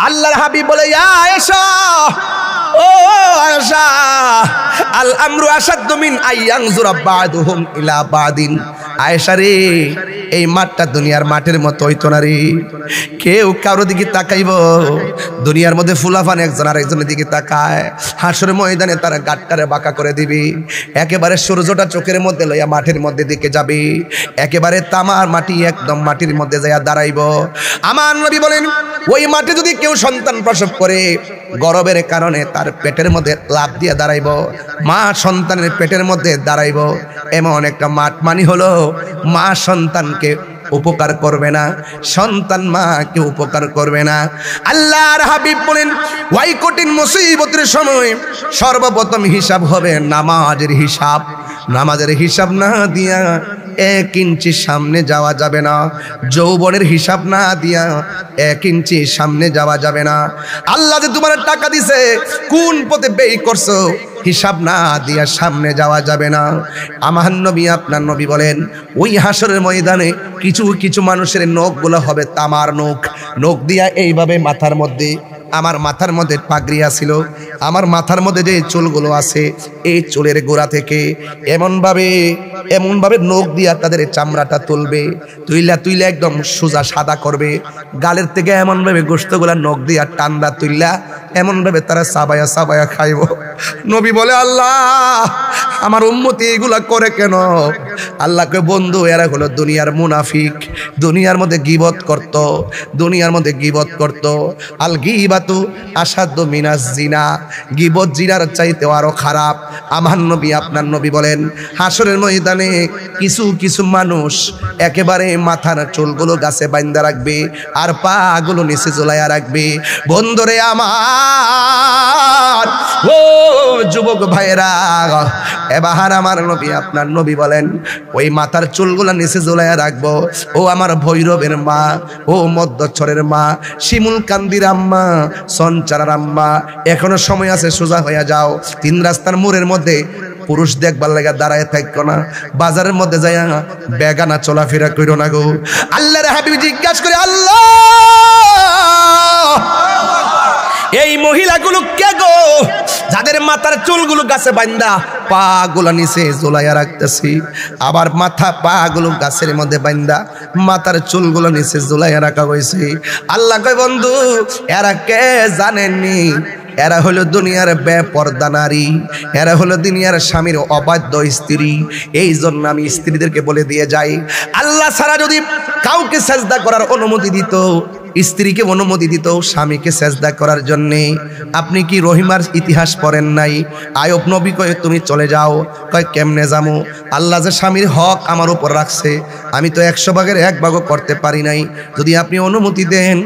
আল্লাহর হাবিব বলে, ইয়া আয়েশা, ও আয়েশা, আল আমরু আশাদ্দু মিন আইয়ানজুরা বা'দুহুম ইলা বা'দিন। আয়েশা রে, এই মাঠটা দুনিয়ার মাঠের মতো হইতো না রে। কেউ কারো দিকে তাকাইব, দুনিয়ার মধ্যে ফুলাফান একজন আরেকজনের দিকে তাকায়, হাসরের ময়দানে তারা গাটটারে বাঁকা করে দিবি। একেবারে সূর্যটা চোখের মধ্যে লইয়া মাঠের মধ্যে দিকে যাবে, একেবারে তামার মাটি একদম মাটির মধ্যে যাইয়া দাঁড়াইব। আমার নবী বলেন, ওই মাঠে যদি কেউ সন্তান প্রসব করে, গর্ভের কারণে তার পেটের মধ্যে লাফ দিয়ে দাঁড়াইব, মা সন্তানের পেটের মধ্যে দাঁড়াইব। এমন একটা মাঠ মানে হলো মা সন্তানকে উপকার করবে না, সন্তান মাকে উপকার করবে না। আল্লাহর হাবিব বলেন, ওই কঠিন মুসিবতের সময় সর্বপ্রথম হিসাব হবে নামাজের হিসাব। নামাজের হিসাব না দিয়া 1 ইঞ্চি সামনে যাওয়া যাবে না। যৌবনের হিসাব না দিয়া 1 ইঞ্চি সামনে যাওয়া যাবে না। আল্লাহ যে তোমার টাকা দিছে, কোন পথে ব্যয় করছো, হিসাব না দিয়া সামনে যাওয়া যাবে না। আমার নবী, আপনার নবী বলেন, ওই হাসরের ময়দানে কিছু কিছু মানুষের নখগুলো হবে তামার নখ। নখ দিয়া এইভাবে মাথার মধ্যে, আমার মাথার মধ্যে পাগড়ি আছিল, আমার মাথার মধ্যে যে চুলগুলো আছে, এই চুলের গোড়া থেকে এমনভাবে নখ দিয়া তাদের চামড়াটা তুলবে, তুইলা একদম সোজা সাদা করবে। গালের থেকে এমনভাবে গোশতগুলা নখ দিয়া টান্ডা তুইলা এমনভাবে তারা সাবায়া সাবায়া খাইব। নবী বলে, আল্লাহ, আমার উম্মতি এগুলা করে কেন? আল্লাহকে, বন্ধু, এরা হলো দুনিয়ার মুনাফিক, দুনিয়ার মধ্যে গীবত করত, দুনিয়ার মধ্যে গীবত করত। আল গীবাতু আসাদ্দু মিনাজ জিনা, গীবত জিনার চাইতে আরো খারাপ। আমার নবী, আপনার নবী বলেন, হাসরের ময়দানে কিছু কিছু মানুষ একেবারে মাথার চুলগুলো গাছে বাইন্ধা রাখবে আর পা গুলো নিচে ঝুলাইয়া রাখবে। বন্ধুরে আমার, ও যুবক ভাইরা, এবার আমার নবী, আপনার নবী বলেন, ওই মাথার চুলগুলা নিচে ঝুলাইয়া রাখবো। ও আমার ভৈরবের মা, ও মধ্যচ্ছরের মা, শিমুল কান্দির আম্মা, সঞ্চারার আম্মা, এখনো সময় আছে, সোজা হইয়া যাও। 3 রাস্তার মোড়ের মধ্যে পুরুষ দেখবার লাগা দাঁড়ায় থাকো না, বাজারের মধ্যে যাইয়া বেগানা চলাফেরা কইরো না গো। আল্লাহর হাবিব জিজ্ঞাসা করে, আল্লাহ, এই মহিলাগুলো কে গো, যাদের মাথার চুলগুলো গাছে বান্ধা পা গুলা নিচে ঝোলাইয়া রাখতেছি, আবার মাথা পা গুলো গাছের মধ্যে বান্ধা মাথার চুলগুলো নিচে ঝোলাইয়া রাখা হয়েছে? আল্লাহ কয়, বন্ধু, এরা কে জানেননি? এরা হলো দুনিয়ার বেপরদা নারী, এরা হলো দুনিয়ার স্বামীর অবাধ্য স্ত্রী। এই জন্য আমি স্ত্রীদেরকে বলে দিয়ে যাই, আল্লাহ ছাড়া যদি কাউকে সেজদা করার অনুমতি দিত, স্ত্রীকে অনুমতি দিত স্বামীকে সেজদা করার জন্যে, আপনি কি রহিমার ইতিহাস পড়েন নাই? আয়ব নবী কয়ে, তুমি চলে যাও। কয়, কেমনে যাবো? আল্লাহ যে স্বামীর হক আমার উপর রাখছে, আমি তো 100 ভাগের 1 ভাগও করতে পারি নাই। যদি আপনি অনুমতি দেন,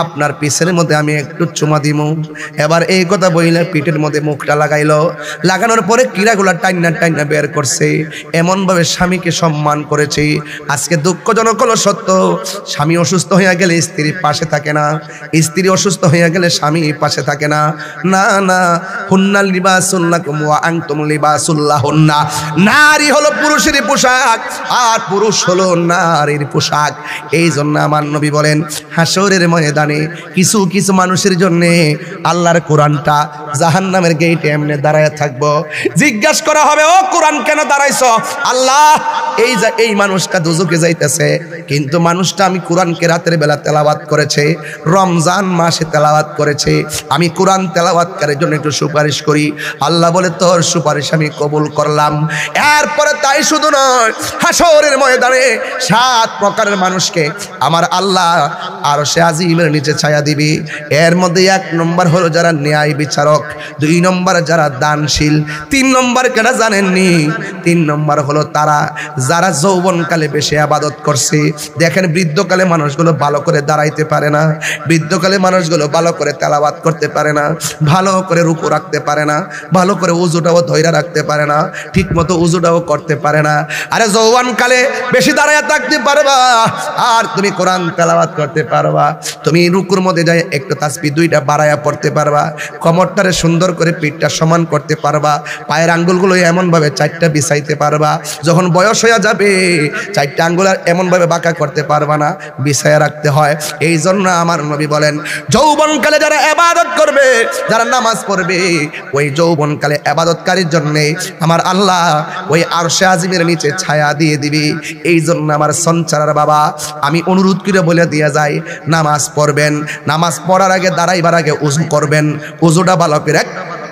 আপনার পিছের মধ্যে আমি একটু চুমা দিব। এবার এই কথা বইলে পিঠের মধ্যে মুখটা লাগাইলো, লাগানোর পরে কিরাগুলা টাইনা টাইনা বের করছে, এমনভাবে স্বামীকে সম্মান করেছে। আজকে দুঃখজনক হলো সত্য, স্বামী অসুস্থ হইয়া গেলে স্ত্রী পাশে থাকে না, স্ত্রী অসুস্থ হইয়া গেলে স্বামী পাশে থাকে না। না না, হুন্না লিবাসুল লাকুম ওয়া আনতুম লিবাসুল লাহুন্না। নারী হলো পুরুষের পোশাক আর পুরুষ হলো নারীর পোশাক। এই জন্য আমার নবী বলেন, হাসরের ময়দানে কিছু কিছু মানুষের জন্য আল্লাহর কোরআনটা জাহান্নামের গেটে এমনি দাঁড়ায় থাকবো। জিজ্ঞাসা করা হবে, ও কোরআন কেন দাঁড়াইছো? আল্লাহ, এই মানুষটা দুজকে যাইতেছে, কিন্তু মানুষটা আমি কোরআনকে রাতের বেলা তেলাওয়াত করেছে, রমজান মাসে তেলাওয়াত করেছে, আমি কোরআন তেলাওয়াতকারীর জন্য একটু সুপারিশ করি। আল্লাহ বলে, তোর সুপারিশ আমি কবুল করলাম। এরপরে তাই শুধু নয়, হাসরের ময়দানে 7 প্রকারের মানুষকে আমার আল্লাহ আরশে আজিমের নিচে ছায়া দিবি। এর মধ্যে 1 নম্বর হলো যারা ন্যায় বিচারক, 2 নম্বর যারা দানশীল, 3 নম্বর কেনা জানেননি? 3 নম্বর হলো তারা যারা যৌবনকালে বেশি ইবাদত করছে। দেখেন, বৃদ্ধকালে মানুষগুলো ভালো করে দাঁড়াইতে পারে না, বৃদ্ধকালে মানুষগুলো ভালো করে তেলাওয়াত করতে পারে না, ভালো করে রুকু রাখতে পারে না, ভালো করে উজুটাও ধইরা রাখতে পারে না, ঠিক মতো উজুটাও করতে পারে না। আরে যৌবনকালে বেশি দাঁড়ায় থাকতে পারবা আর তুমি কোরআন তেলাওয়াত করতে পারবা, তুমি রুকুর মধ্যে যায় একটু তাসবিহ দুইটা বাড়ায়া পড়তে পারবা, কোমরটারে সুন্দর করে পিঠটা সমান করতে পারবা, পায়ের আঙ্গুলগুলো এমনভাবে চারটা বিছাইতে পারবা। যখন বয়স হয়ে যাবে চারটা আঙ্গুল আর এমনভাবে বাঁকা করতে পারবা না, বিছায়া রাখতে হয়। এই জন্য আমার নবী বলেন, যৌবনকালে যারা ইবাদত করবে, যারা নামাজ পড়বে, ওই যৌবনকালে ইবাদতকারীর জন্য আমার আল্লাহ ওই আরশে আজিমের নিচে ছায়া দিয়ে দিবি। এই জন্য আমার সঞ্চারার বাবা, আমি অনুরোধ করে বলে দিয়ে যাই, নামাজ পড়বেন, নামাজ পড়ার আগে দাঁড়াইবার আগে উযু করবেন। উযুটা ভালো করে,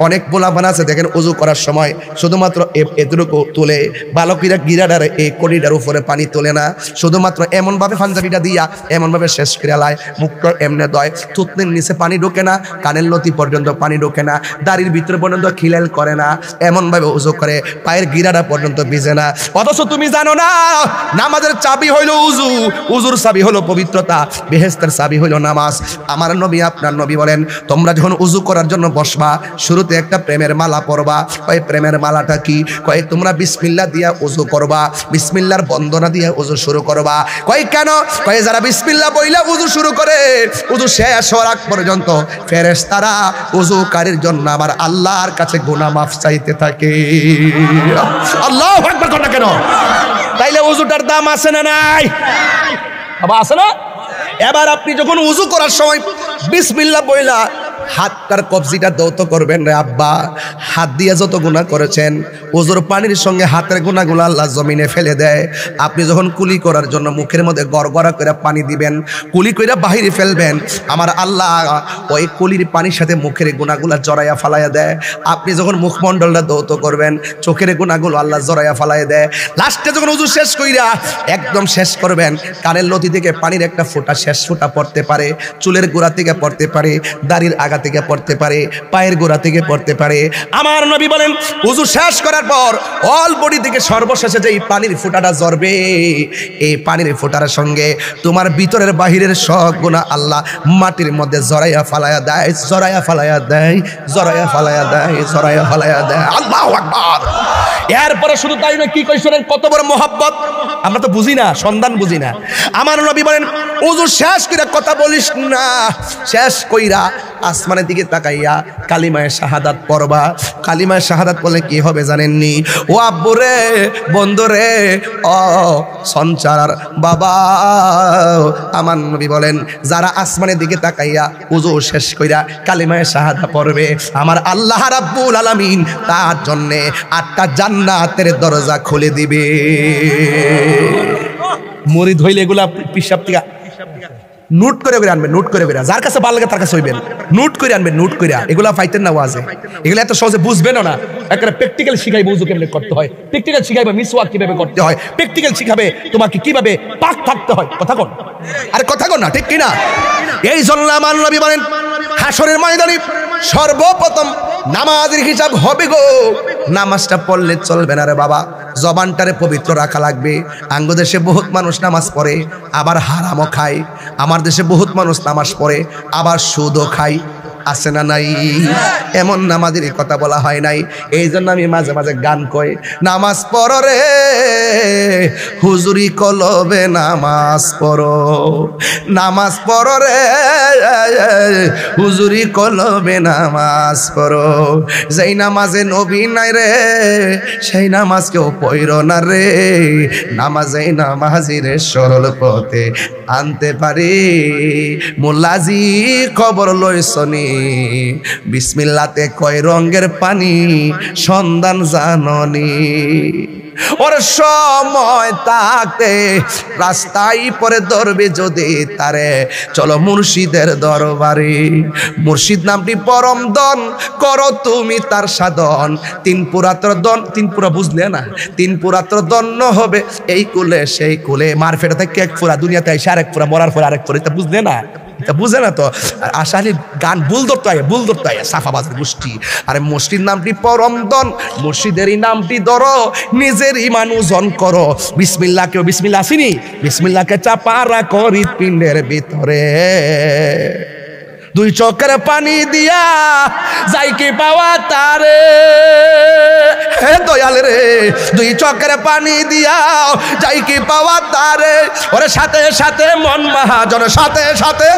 অনেক পোলাপান আছে দেখেন উযু করার সময় শুধুমাত্র এতটুকু তুলে, বালকিরা গিরাডার এই কড়িটার উপরে পানি তোলে না, শুধুমাত্র এমনভাবে পাঞ্জাবিটা দিয়া এমনভাবে শেষ করে লায়, মুখটা এমনে দয়, থুতনির নিচে পানি ঢোকে না, কানের লতি পর্যন্ত পানি ঢোকে না, দাড়ির ভিতরে পর্যন্ত খিলাল করে না, এমনভাবে উযু করে পায়ের গিরাডা পর্যন্ত ভিজে না। অথচ তুমি জানো না নামাজের চাবি হইল উযু, উযুর চাবি হলো পবিত্রতা, বেহেশতের চাবি হইল নামাজ। আমার নবী আপনার নবী বলেন, তোমরা যখন উযু করার জন্য বসবা শুরুতে একটা প্রেমের মালা পড়বা। কয় প্রেমের মালাটা কি? কয় তোমরা বিসমিল্লাহ দিয়া উযু করবা, বিসমিল্লাহর বন্দনা দিয়া উযু শুরু করবা। কয় কেন? কয় যারা বিসমিল্লাহ বইলা উযু শুরু করে, উযু শেষ হওয়ার আগ পর্যন্ত ফেরেশতারা উযুকারীর জন্য আমার আল্লাহর কাছে গুনাহ মাফ চাইতে থাকে। আল্লাহু আকবার কথা কেন? তাইলে উযুটার দাম আছে না নাই? বাবা আছে না? এবার আপনি যখন উযু করার সময় বিসমিল্লাহ বইলা হাতটার কবজিটা দৌত করবেন রে আব্বা, হাত দিয়ে যত গুনাহ করেছেন ওজোর পানির সঙ্গে হাতের গুনাহগুলো আল্লাহ জমিনে ফেলে দেয়। আপনি যখন কুলি করার জন্য মুখের মধ্যে গড়গড়া করে পানি দিবেন, কুলি কইরা বাহিরে ফেলবেন, আমার আল্লাহ ওই কুলির পানির সাথে মুখের গুনাহগুলো জড়াইয়া ফালাইয়া দেয়। আপনি যখন মুখমণ্ডলটা দৌত করবেন, চোখের গুনাহগুলো আল্লাহ জড়াইয়া ফালাইয়া দেয়। লাস্টে যখন উযু শেষ কইরা একদম শেষ করবেন, কানের লতি থেকে পানির একটা ফোঁটা শেষ ফোঁটা পড়তে পারে, চুলের গোড়া থেকে পড়তে পারে, দাড়ির আগা থেকে পড়তে পারে, পায়ের গোড়া থেকে পড়তে পারে। আমার নবী বলেন, উযু শেষ করার পর অল বডি থেকে সর্বশেষে যে পানির ফোঁটাটা ঝরবে, এই পানির ফোঁটার সঙ্গে তোমার ভিতরের বাহিরের সব গুনাহ আল্লাহ মাটির মধ্যে জড়াইয়া ফালাইয়া দেয়, জড়াইয়া ফালাইয়া দেয়, জড়াইয়া ফালাইয়া দেয়, জড়াইয়া ফালাইয়া দেয়। আল্লাহু আকবার। এরপরে শুধু তাই না, কি কইছেন কত বড় মোহাব্বত, আমরা তো বুঝি না, সন্ধান বুঝি না। আমার নবী বলেন, উযু শেষ কইরা কথা বলিস না, শেষ কইরা আসমানের দিকে তাকাইয়া কালিমায়ে শাহাদাত পড়বা। কালিমায়ে শাহাদাত বলে কি হবে জানেননি? ও আব্বুরে, বন্ধুরে, ও সঞ্চার বাবা, আমার নবী বলেন, যারা আসমানের দিকে তাকাইয়া উযু শেষ কইরা কালিমায়ে শাহাদাত পড়বে, আমার আল্লাহ রাব্বুল আলামিন তার জন্য 8টা জান্নাতের দরজা খুলে দিবে। মুরিদ হইলে এগুলা পিশাব থেকে নোট করে বের আনবেন, নোট করে বের, যার কাছে ভালো লাগে তার কাছে হইবেন, নোট করে আনবেন, নোট করে। এগুলা পাইতেন না ওয়াজে, এগুলা এত সহজে বুঝবেন না। একটা প্র্যাকটিক্যাল শিখাইবে উযু কেমনে করতে হয়, প্র্যাকটিক্যাল শিখাইবে মিসওয়াক কিভাবে করতে হয়, প্র্যাকটিক্যাল শিখাবে তোমাকে কিভাবে পাক থাকতে হয়। কথা কোন? আরে কথা কোন না, ঠিক কি না? এই জন্য আমার নবী বলেন, হাসরের ময়দানে সর্বপ্রথম নামাজের হিসাব হবে গো। নামাজটা পড়লে চলবে না রে বাবা, জবানটারে পবিত্র রাখা লাগবে। আঙ্গ দেশে বহুত মানুষ নামাজ পড়ে আবার হারামও খায়, আমার দেশে বহুত মানুষ নামাজ পড়ে আবার সুদও খায়, আছে না নাই? এমন নামাজের কথা বলা হয় নাই। এই জন্য আমি মাঝে মাঝে গান কই, নামাজ পড়ো রে হুজুরি কলবে, নামাজ পড়ো, নামাজ পড়ো রে হুজুরি কলবে, নামাজ পড়ো। যেই নামাজে নবী নাই রে, সেই নামাজ কেউ পড়ো না রে। নামাজে নামাজির সরল পথে আনতে পারি, মোল্লাজি খবর লইছনি, বিসমিল্লাতে কয় রঙের পানি সন্ধান জাননি। ওর সময় থাকতে রাস্তায় পরে ধরবে যদি তারে, চলো মুর্শিদের দরবারে। মুর্শিদ নামটি পরম দন, করো তুমি তার সাধন। তিন পুরাতর দন, তিন পুরা বুঝলে না, তিন পুরাতর দন্য হবে এই কুলে সেই কুলে। মার ফেরা থেকে এক পুরা, দুনিয়াতে এসে আরেক পুরা, মরার পরে আরেক পুরা, এটা বুঝলে না? এটা বুঝে না তো। আশালি গান ভুল ধরতে হয়, ভুল ধরতে হয়, সাফাবাজের গোষ্ঠী। আরে মুর্শিদ নামটি পরম দন, মুর্শিদেরই নামটি ধরো, নিজের ইমান ওজন করো। বিসমিল্লাহ, কেউ বিসমিল্লাহ আসিনি, বিসমিল্লাহকে চাপা রাখো হৃৎপিণ্ডের ভিতরে। দুই চোখের পানি দিয়া যাই কি পাওয়া তারে, হে দয়াল রে দুই চোখের পানি দিয়া যাই কি পাওয়া তারে, ওরে সাথে সাথে মন মহাজন, সাথে সাথে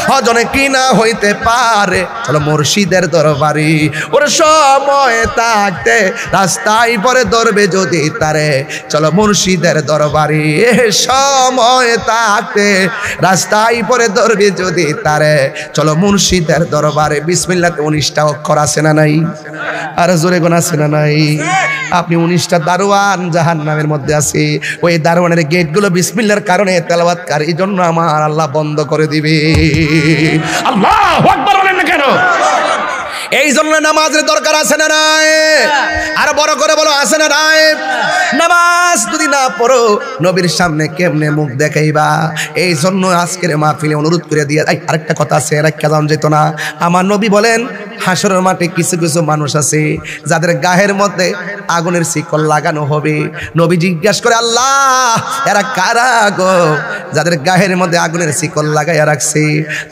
হজনে কিনা হইতে পারে, চলো মুর্শিদের দরবারে, ওরে সময় থাকতে রাস্তায় পরে ধরবে যদি তারে, চলো মুর্শিদের দরবারে, সময় থাকতে রাস্তায় পরে ধরবে যদি তারে, চলো মুর্শিদের দরবারে। বিসমিল্লাতে 19টা অক্ষর আছে না নাই? আর জোরে গোনা আছে না নাই? আপনি 19টা দারোয়ান জাহান্নামের মধ্যে আছে, ওই দারোয়ানের গেটগুলো বিসমিল্লাহর কারণে তেলাওয়াতকারী এই জন্য আমার আল্লাহ বন্ধ করে দিবে। আল্লাহু আকবার বলেন না কেন? এই জন্য নামাজের দরকার আছে না নাই? আর বড় করে বলো আছে না নাই? নামাজ যদি না পড়ো নবীর সামনে কেমনে মুখ দেখাইবা? এই জন্য আজকের মাহফিলে অনুরোধ করে দিয়ে আরেকটা কথা আছে, রাখা যাওয়া যেত না। আমার নবী বলেন হাসরের মাঠে কিছু কিছু মানুষ আছে যাদের গায়ের মধ্যে আগুনের শিকল লাগানো হবে। নবী জিজ্ঞাসা করে আল্লাহ এরা কারা গো যাদের গায়ের মধ্যে আগুনের শিকল লাগাইয়া রাখছে?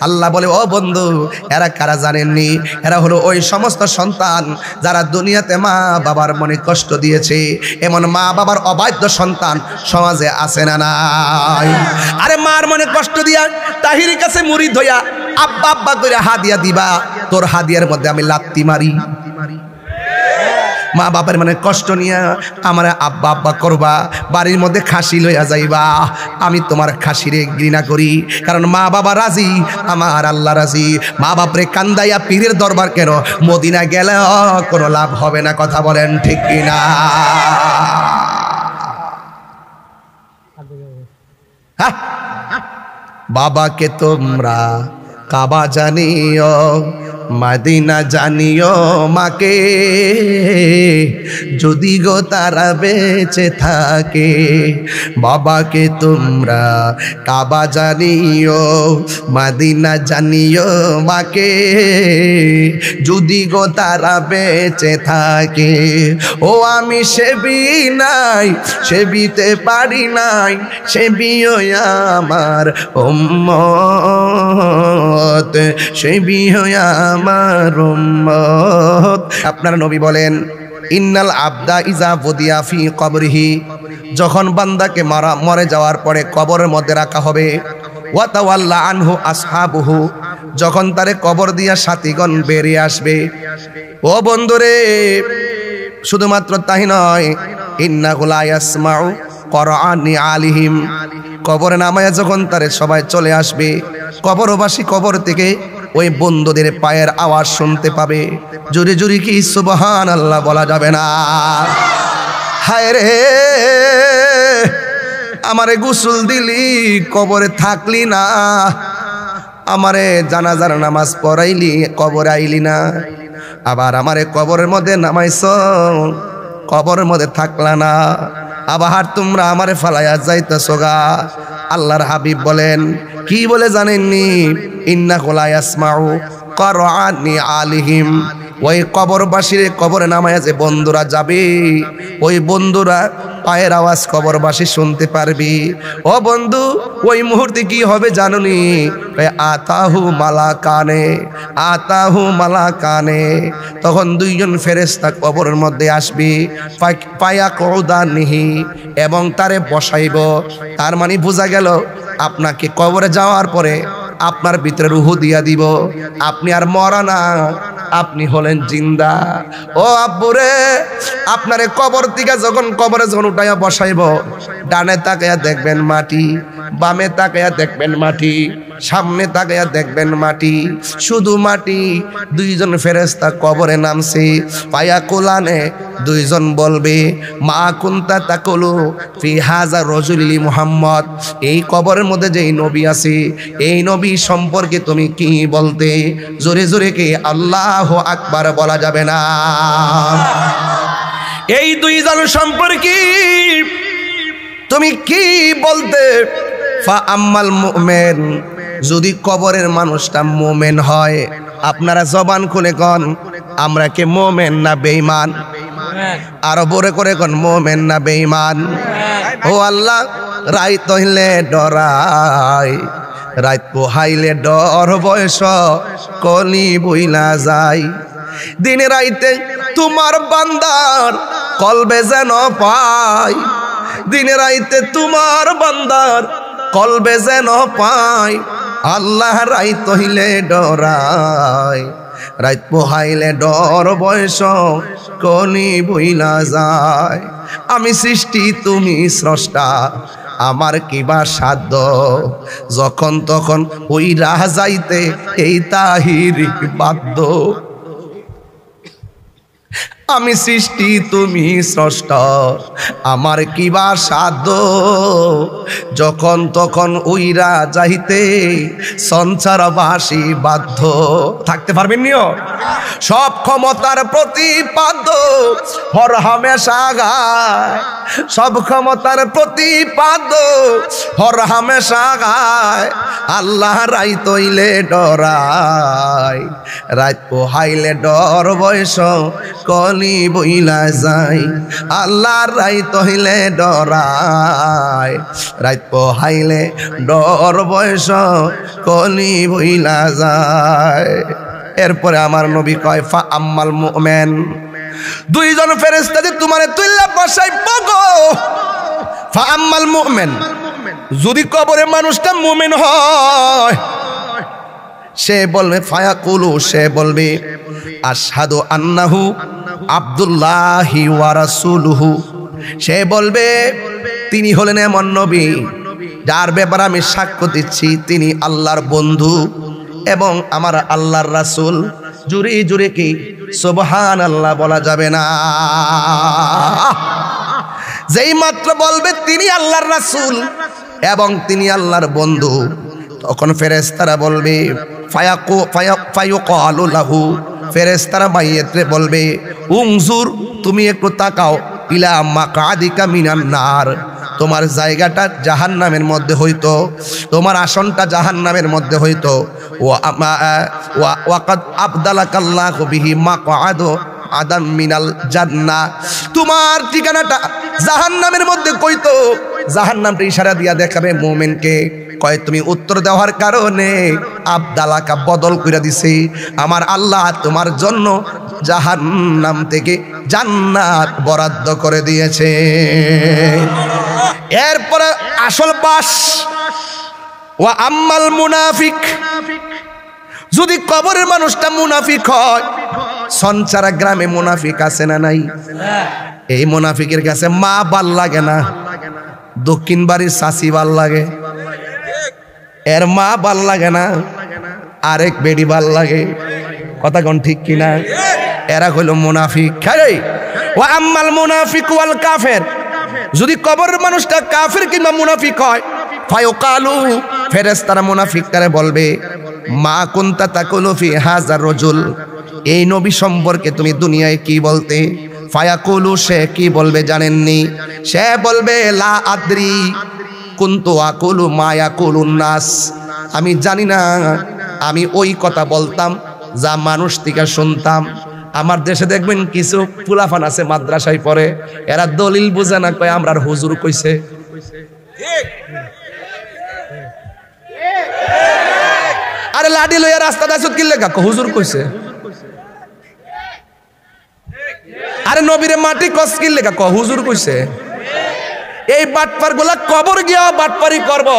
আল্লাহ বলে ও বন্ধু এরা কারা জানেননি? এরা হলো ওই সমস্ত সন্তান যারা দুনিয়াতে মা বাবার মনে কষ্ট দিয়েছে। এমন মা বাবার অবাধ্য সন্তান সমাজে আছে না নাই? আরে মার মনে কষ্ট দিয়া তাহিরের কাছে মুড়ি ধইয়া আব্বা আব্বা করে হাদিয়া দিবা, তোর হাদিয়ার মধ্যে আমি লাত্তি মারি। মা বাবার মানে কষ্ট নিয়ে আমার আব্বা আব্বা করবা, বাড়ির মধ্যে খাসি লইয়া যাইবা, আমি তোমার খাসিরে ঘৃণা করি, কারণ মা বাবা রাজি, আমার আল্লাহ রাজি। মা বাপরে কান্দাইয়া পীরের দরবার কেন? মদিনা গেলে কোনো লাভ হবে না, কথা বলেন ঠিক কিনা? বাবাকে তোমরা কাবা জানিও, মদিনা জানিও মাকে, যদি গো তারা বেঁচে থাকে। বাবাকে তোমরা কাবা জানিও, মদিনা জানিও মাকে, যদি গো তারা বেঁচে থাকে। ও আমি সেবি নাই, সেবিতে পারি নাই, সেবিও আমার উম্মত, সেবিও আমার উম্মত। আপনার নবী বলেন ইন্নাল আবদা ইজা বুদিয়া ফি কবরিহি, যখন বান্দাকে মরে যাওয়ার পরে কবরের মধ্যে রাখা হবে, ওয়া তাওয়াল্লা আনহু আসহাবুহু, যখন তারে কবর দিয়া সাথীগণ বেরিয়ে আসবে। ও বন্ধুরে শুধুমাত্র তাই নয়, ইন্নাহু লা ইয়াসমাউ কুরআনি আলিহিম, কবরে নামায়া যখন তারে সবাই চলে আসবে, কবরবাসী কবর থেকে ওই বন্ধুদের পায়ের আওয়াজ শুনতে পাবে। জোরে জোরে কি সুবহানাল্লাহ বলা যাবে না? হায় রে আমারে গোসল দিলি কবরে থাকলি না, আমারে জানাজার নামাজ পড়াইলি কবরে আইলি না, আবার আমারে কবরের মধ্যে নামাইছ কবরের মধ্যে থাকলা না, আবার তোমরা আমারে ফালাইয়া যাইতেছ গা। আল্লাহর হাবিব বলেন কি বলে জানেননি? ইন্নাহু লা ইয়াসমাউ কুরআনি আলিহিম, ওই কবরবাসীর কবরে নামায়া যে বন্ধুরা যাবে, ওই বন্ধুরা পায়ের আওয়াজ কবরবাসী শুনতে পারবি। ও বন্ধু ওই মুহূর্তে কি হবে জানুনি? আতাহু মালাকানে, আতাহু মালাকানে, তখন দুইজন ফেরেশতা কবরের মধ্যে আসবে, পায়া কউদানিহি, এবং তারে বসাইব। তার মানে বোঝা গেল আপনাকে কবরে যাওয়ার পরে আপনার ভিতরে রুহ দিয়া দিব, আপনি আর মরা না, আপনি হলেন জিন্দা। ও আব্বুরে আপনারে কবর থেকে যখন কবরে যখন উঠাইয়া বসাইব, ডানে তাকাইয়া দেখবেন মাটি, বামে তাকাইয়া দেখবেন মাটি, সামনে তাকাইয়া দেখবেন মাটি, শুধু মাটি। দুইজন ফেরেশতা কবরে নামছে, পায়া কোলানে দুইজন বলবে মা কুনতা তাকুলু ফি হাযা রাজুলি মুহাম্মদ, এই কবরের মধ্যে যেই নবী আছে এই নবী সম্পর্কে তুমি কি বলতে? জোরে জোরে কি আল্লাহু আকবার বলা যাবে না? এই দুইজন সম্পর্কে তুমি কি বলতে? ফা আম্মাল মুমিন, যদি কবরের মানুষটা মুমিন হয়, আপনারা জবান খুলে কন আমরা কে মুমিন না বেঈমান? আরো বড় করে কন মুমিন না বেঈমান? ও আল্লাহ রাইত হইলে ডরাই, রাত পোহাইলে ডর বয়স কলি বইলা যায়। দিনে রাইতে তোমার বান্দার কলবে যেন পাই, দিনে রাইতে তোমার বান্দার কলবে যেন পাই। আল্লাহ রাইত হইলে ডরাই, রাত পোহাইলে ডর বয়স কলি বইলা যায়। আমি সৃষ্টি তুমি স্রষ্টা, আমার কিবা সাধ্য, যখন তখন ওই রাহ যাইতে এই তাহির বাধ্য। আমি সৃষ্টি তুমি স্রষ্টা, আমার কিবা সাধ্য, যখন তখন উইরা যাইতে সংসারবাসী বাধ্য। থাকতে পারবেন নিও সব ক্ষমতার প্রতিপাদ্য হর হামেশা গায়, সব ক্ষমতার প্রতিপাদ্য হর হামেশা গায়। আল্লাহ রাইত হইলে ডরাই, রাত পোহাইলে ডর বয়স কলি বইলা যায়। আল্লাহ রাইত হইলে ডরাই, রাত পোহাইলে ডর বয়স কলি বইলা যায়। এরপরে আমার নবী কয় ফা আম্মাল মুমিন, দুইজন ফেরেশতা যে তোমারে তুইলা বসাই বগো। ফা আম্মাল মুমিন, যদি কবরে মানুষটা মুমিন হয় সে বলবে ফায়াকুলু, সে বলবে আশহাদু আন্নাহু আব্দুল্লাহি ওয়া রাসূলুহু। সে বলবে তিনি হলেন এমন নবী যার ব্যাপারে আমি সাক্ষ্য দিচ্ছি তিনি আল্লাহর বন্ধু এবং আমার আল্লাহর রাসূল। জুরে জুরে কি সুবহানাল্লাহ বলা যাবে না? যেই মাত্র বলবে তিনি আল্লাহর রাসূল এবং তিনি আল্লাহর বন্ধু, তখন ফেরেশতারা বলবে ফায়াকালু লাহু, ফেরেশতারা মাইয়াতরে বলবে উনজুর, তুমি একটু তাকাও, ইলা মাকাদিকা মিনান নার, তোমার জায়গাটা জাহান্নামের মধ্যে হইতো, তোমার আসনটা জাহান্নামের মধ্যে হইতো। ওয়াকাদ আবদালাকাল্লাহু বিহি মাকআদু আদাম মিনাল জান্নাহ, তোমার ঠিকানাটা জাহান্নামের মধ্যে কইতো। জাহান্নামটা ইশারা দিয়া দেখাবে মুমিনকে, কয় তুমি উত্তর দেওয়ার কারণে আবদালাকা বদল কইরা দিছে, আমার আল্লাহ তোমার জন্য জাহান্নাম থেকে জান্নাত বরাদ্দ করে দিয়েছে। এরপরে আসল বাস ওয়া আম্মাল মুনাফিক, যদি কবরের মানুষটা মুনাফিক হয়, সঞ্চারা গ্রামে মুনাফিক আছে না নাই? এই মুনাফিকের কাছে মা ভাল লাগে না, দক্ষিণ বাড়ির চাচি ভাল লাগে, এর মা ভাল লাগে না, আরেক বেডি ভাল লাগে। কথা কোন ঠিক কিনা? এরা হইল মুনাফিক। ওয়া আম্মাল মুনাফিক ওয়াল কাফের, যদি কবরের মানুষটা কাফের কিংবা মুনাফিক হয়, ফায়ুকালু, ফেরেশতারা মুনাফিকটারে বলবে মা কুনতা তাকুলু ফি হাযার রাজুল, এই নবী সম্পর্কে তুমি দুনিয়ায় কি বলতে? ফায়াকুলু, সে কি বলবে জানেননি? সে বলবে লা আদ্রি কুনতু আকুলু মা ইয়াকুলুন নাস, আমি জানি না, আমি ওই কথা বলতাম যা মানুষ থেকে শুনতাম। আমার দেশে দেখবেন কিছু ফুলাফান আছে মাদ্রাসায় পড়ে, এরা দলিল বুঝে না, কয় আমরার হুজুর কইছে। আরে লাডি লইয়া রাস্তা দাসত কি লেখা হুজুর কইছে। আরে নবীরে মাটি কস কি লেখা হুজুর কইছে। এই বাটপার গুলা কবর গিয়া বাটপারি করব,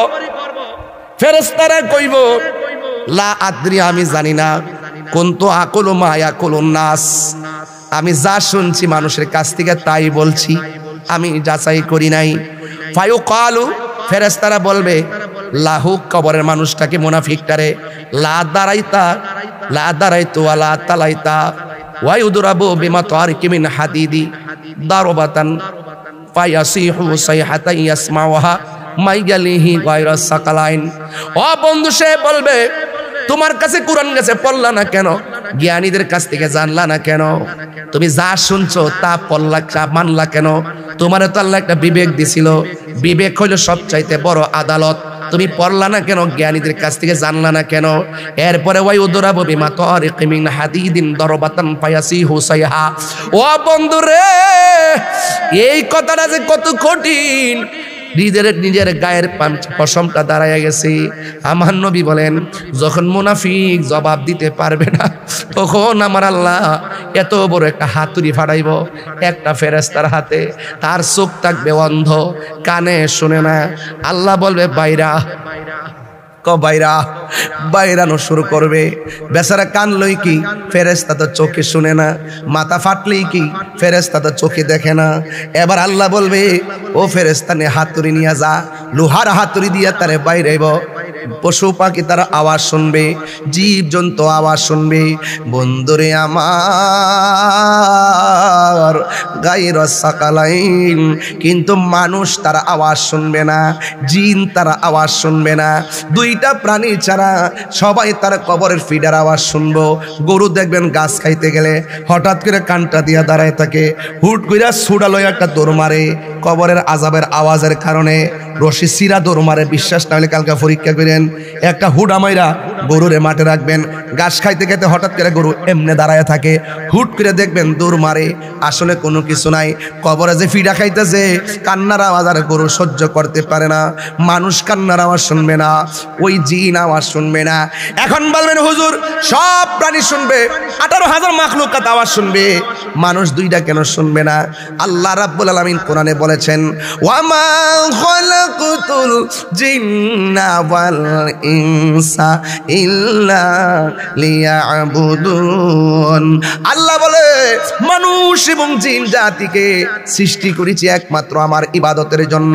ফেরেশতারা কইব লা আদ্রি, আমি জানি না, কুনতু আকুলু মা ইয়াকুলুন নাস, আমি যা শুনছি মানুষের কাছ থেকে তাই বলছি, আমি যাচাই করি নাই। ফায়ুকালু, ফেরেশতারা বলবে লাহু, কবরের মানুষটাকে মুনাফিকটারে, লা দারাইতা লা দারাইতু ওয়ালা তালাইতা ওয়া ইউদরাবু বিমা তারিকি মিন হাদিদি দারবাতান ফায়াসিহু সাইহাতা ইয়াসমাউহা মাইগালিহি গায়রা সাকালাইন। ও বন্ধু, সে বলবে তোমার কাছে কুরআন গেছে, পড়লা না কেন? জ্ঞানীদের কাছ থেকে জানলা না কেন? তুমি যা শুনছো তা পড়লা, মানলা কেন? তোমার তো আল্লাহ একটা বিবেক দিছিল, বিবেক হইল সবচাইতে বড় আদালত, তুমি পড়লা না কেন? জ্ঞানীদের কাছ থেকে জানলা না কেন? এরপরে ওয়াই উদরাবু বিমা তারিকি মিন হাদিদিন দারবাতান ফায়াসিহু সাইহা। ও বন্ধু রে, এই কথাটা যে কত কঠিন নিজের গায়ের পশমটা দাঁড়ায় গেছে। আমার নবী বলেন, যখন মুনাফিক জবাব দিতে পারবে না, তখন আমার আল্লাহ এত বড় একটা হাতুড়ি ফাটাইব একটা ফেরেশতার হাতে। তার চোখ থাকবে অন্ধ, কানে শুনে না। আল্লাহ বলবে বাইরা, বাইরা বাইরানো শুরু করবে। বেচারা কানলই কি, ফেরেশতা তো চোখে শুনে না। মাথা ফাটলেই কি, ফেরেশতা তো চোখে দেখে না। এবার আল্লাহ বলবে, ও ফেরেশতা নে হাতুড়ি নিয়ে যা, লোহার হাতুড়ি দিয়ে তারে বাইরাইব। পশু পাখি তারা আওয়াজ শুনবে, জীব জন্তু আওয়াজ শুনবে। বন্ধুরে আমার গায়রুস সাকালাইন, কিন্তু মানুষ তারা আওয়াজ শুনবে না, জিন তারা আওয়াজ শুনবে না। দুইটা প্রাণী ছাড়া সবাই তার কবরের ফিডার আওয়াজ শুনবো। গরু দেখবেন গাছ খাইতে গেলে হঠাৎ করে কানটা দিয়া দাঁড়ায় থাকে, হুট কইরা ছুড়ালো একটা দৌড় মারে কবরের আযাবের আওয়াজের কারণে। রশি সিরা দৌড় মারে। বিশ্বাস না হলে কালকে পরীক্ষা করেন। একটা হুডা মাইরা গরুরে মাঠে রাখবেন, ঘাস খাইতে খাইতে হঠাৎ করে গরু এমনে দাঁড়ায় থাকে, হুট করে দেখবেন দৌড় মারে। আসলে কোনো কিছু নাই, কবরে যে ফিডা খাইতেছে কান্নার আওয়াজ আর গরু সহ্য করতে পারে না। মানুষ কান্নার আওয়াজ শুনবে না, ওই জিন আওয়াজ শুনবে না। এখন বলবেন হুজুর সব প্রাণী শুনবে, 18,000 মাখলুকাত আওয়াজ শুনবে, মানুষ দুইটা কেন শুনবে না? আল্লাহ রাব্বুল আলামিন কোরআনে বলেছেন, ওয়ামা খালাকুতুল জিন্না ওয়াল ইনসা ইল্লা লিয়াবুদুন। আল্লাহ বলে মানুষ এবং জিন জাতিকে সৃষ্টি করেছি একমাত্র আমার ইবাদতের জন্য।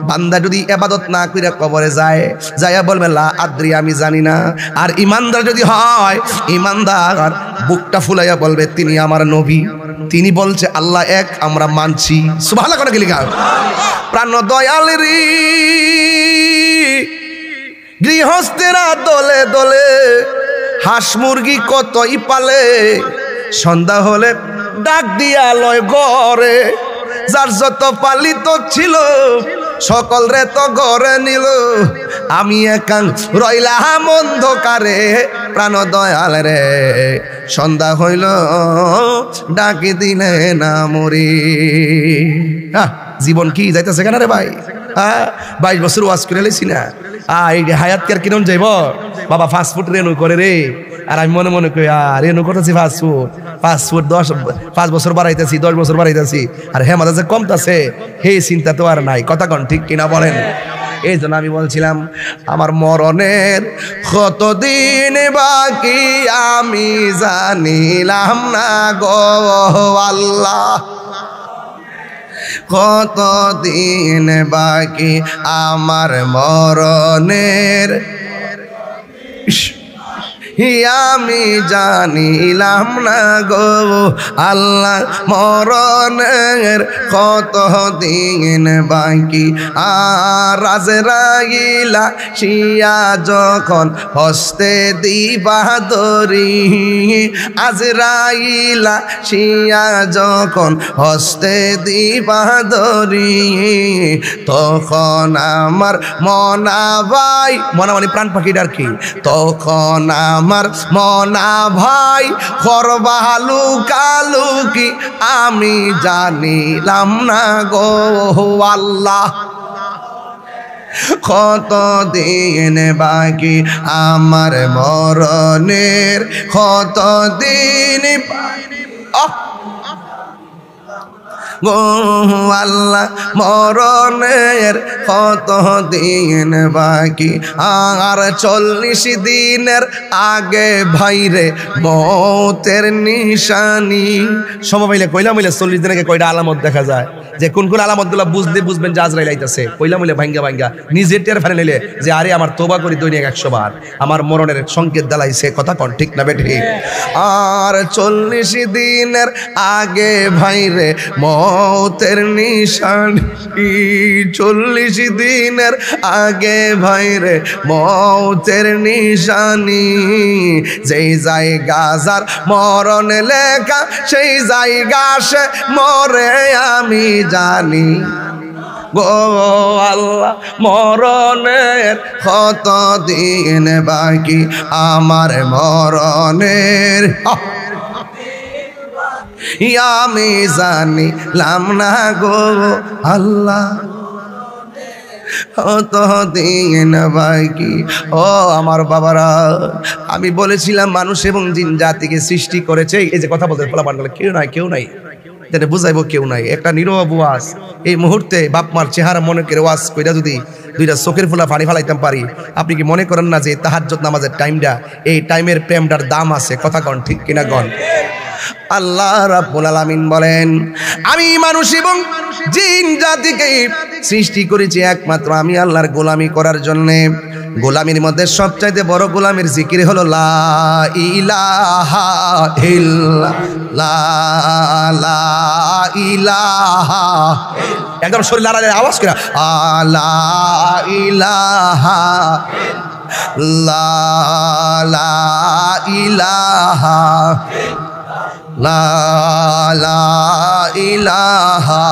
বান্দা যদি ইবাদত না করে কবরে যায়, যায়া বলবে লা আদ্রি, আমি জানি না। আর ইমানদার যদি হয়, ইমানদার বুকটা ফুলাইয়া বলবে তিনি আমার নবী, তিনি বলছে আল্লাহ এক, আমরা মানছি। সুবহানাল্লাহ করে গেলি গাও। প্রাণ দয়াল রে, গৃহস্থেরা দলে দলে হাঁস মুরগি কতই পালে, সন্ধ্যা হলে ডাক দিয়া লয় ঘরে, যার যত পালিত ছিল সকল রে তো ঘরে নিল, আমি একাং রইলাম অন্ধকারে। প্রাণ দয়াল রে, সন্ধ্যা হইল ডাকি দিলে না মরি। জীবন কি যাইতেছে কেন রে ভাই? 22 বছর ওয়াজ করে লেছি না, এই হায়াত কেয়ার কিরম যাইব বাবা, ফাস্টফুড রেনু করে রে। আর আমি মনে মনে করি রেনু করতেছি ফাস্টফুড 5 বছর বাড়াইতেছি, 10 বছর বাড়াইতেছি, আর হেমাদা যে কমতেছে সেই চিন্তা তো আর নাই। কথা কন ঠিক কিনা বলেন? এই জন্য আমি বলছিলাম আমার মরণের কতদিন বাকি আমি জানিলাম না গো আল্লাহ, কতদিন বাকি আমার মরণের আমি জানিলাম না গো আল্লাহ, মরণের কত দিন বাকি। আর আজরাইলা শিয়া যখন হস্তে দিবা দরি, আজরাইলা শিয়া যখন হস্তে দিবা দরি, তখন আমার মনা ভাই, মনা মানে প্রাণ পাখিটার কি, তখন আমার মনা ভাই করবালু কালুকি আমি জানিলাম না গো আল্লাহ, কত দিন বাকি আমার মরণের, কত দিন গো আল্লাহ মরণের কত দিন বাকি। আর 40 দিনের আগে ভাইরে মৌতের নিশানি। সময় পাইলে কইলা মিলে 40 দিন আগে কয়টা আলামত দেখা যায়, যে কোন কোন আলামতগুলো বুঝবেন যে আজরাইল আইতাছে। কইলা মিলে ভাঙ্গা নিজের টের ফেলে নিলে যে আরে আমার তোবা করি দৈনিক 100 বার, আমার মরণের সংকেত দালাইছে। কথা কন ঠিক না বেঠি? আর 40 দিনের আগে ভাইরে মৌতের নিশানি, 40 দিনের আগে ভাইরে মৌতের নিশানি। যেই জায়গা যার মরণ লেখা সেই জায়গা সে মরে আমি জানি গো আল্লাহ, মরণের কত দিন বাকি আমার মরণের আমি জানিলাম না গো আল্লাহ। দিন বাকি। ও আমার বাবারা, আমি বলেছিলাম মানুষ এবং জিন জাতিকে সৃষ্টি করেছে। এই যে কথা বলতে ফলাফল কেউ নাই, কেউ নাই, এটা বুঝাইবো কেউ নাই। একটা নীরব ওয়াজ এই মুহূর্তে বাপ মার চেহারা মনে করে ওয়াজ কইরা যদি দুইটা চোখের ফুলা পানি ফালাইতাম পারি, আপনি কি মনে করেন না যে তাহাজ্জুদ নামাজের টাইমটা, এই টাইমের প্রেমটার দাম আছে? কথা কন ঠিক কিনা কন? আল্লাহ রাব্বুল আলামিন বলেন, আমি মানুষ এবং জিন জাতিকে সৃষ্টি করেছি একমাত্র আমি আল্লাহর গোলামি করার জন্য। গোলামির মধ্যে সবচাইতে বড় গোলামির জিকির হলো লা ইলাহা ইল্লাল্লাহ, লা ইলাহা, একদম শরীর লড়াইয়ের আওয়াজ করে লা ইলাহা লা ইলাহা লা ইলাহা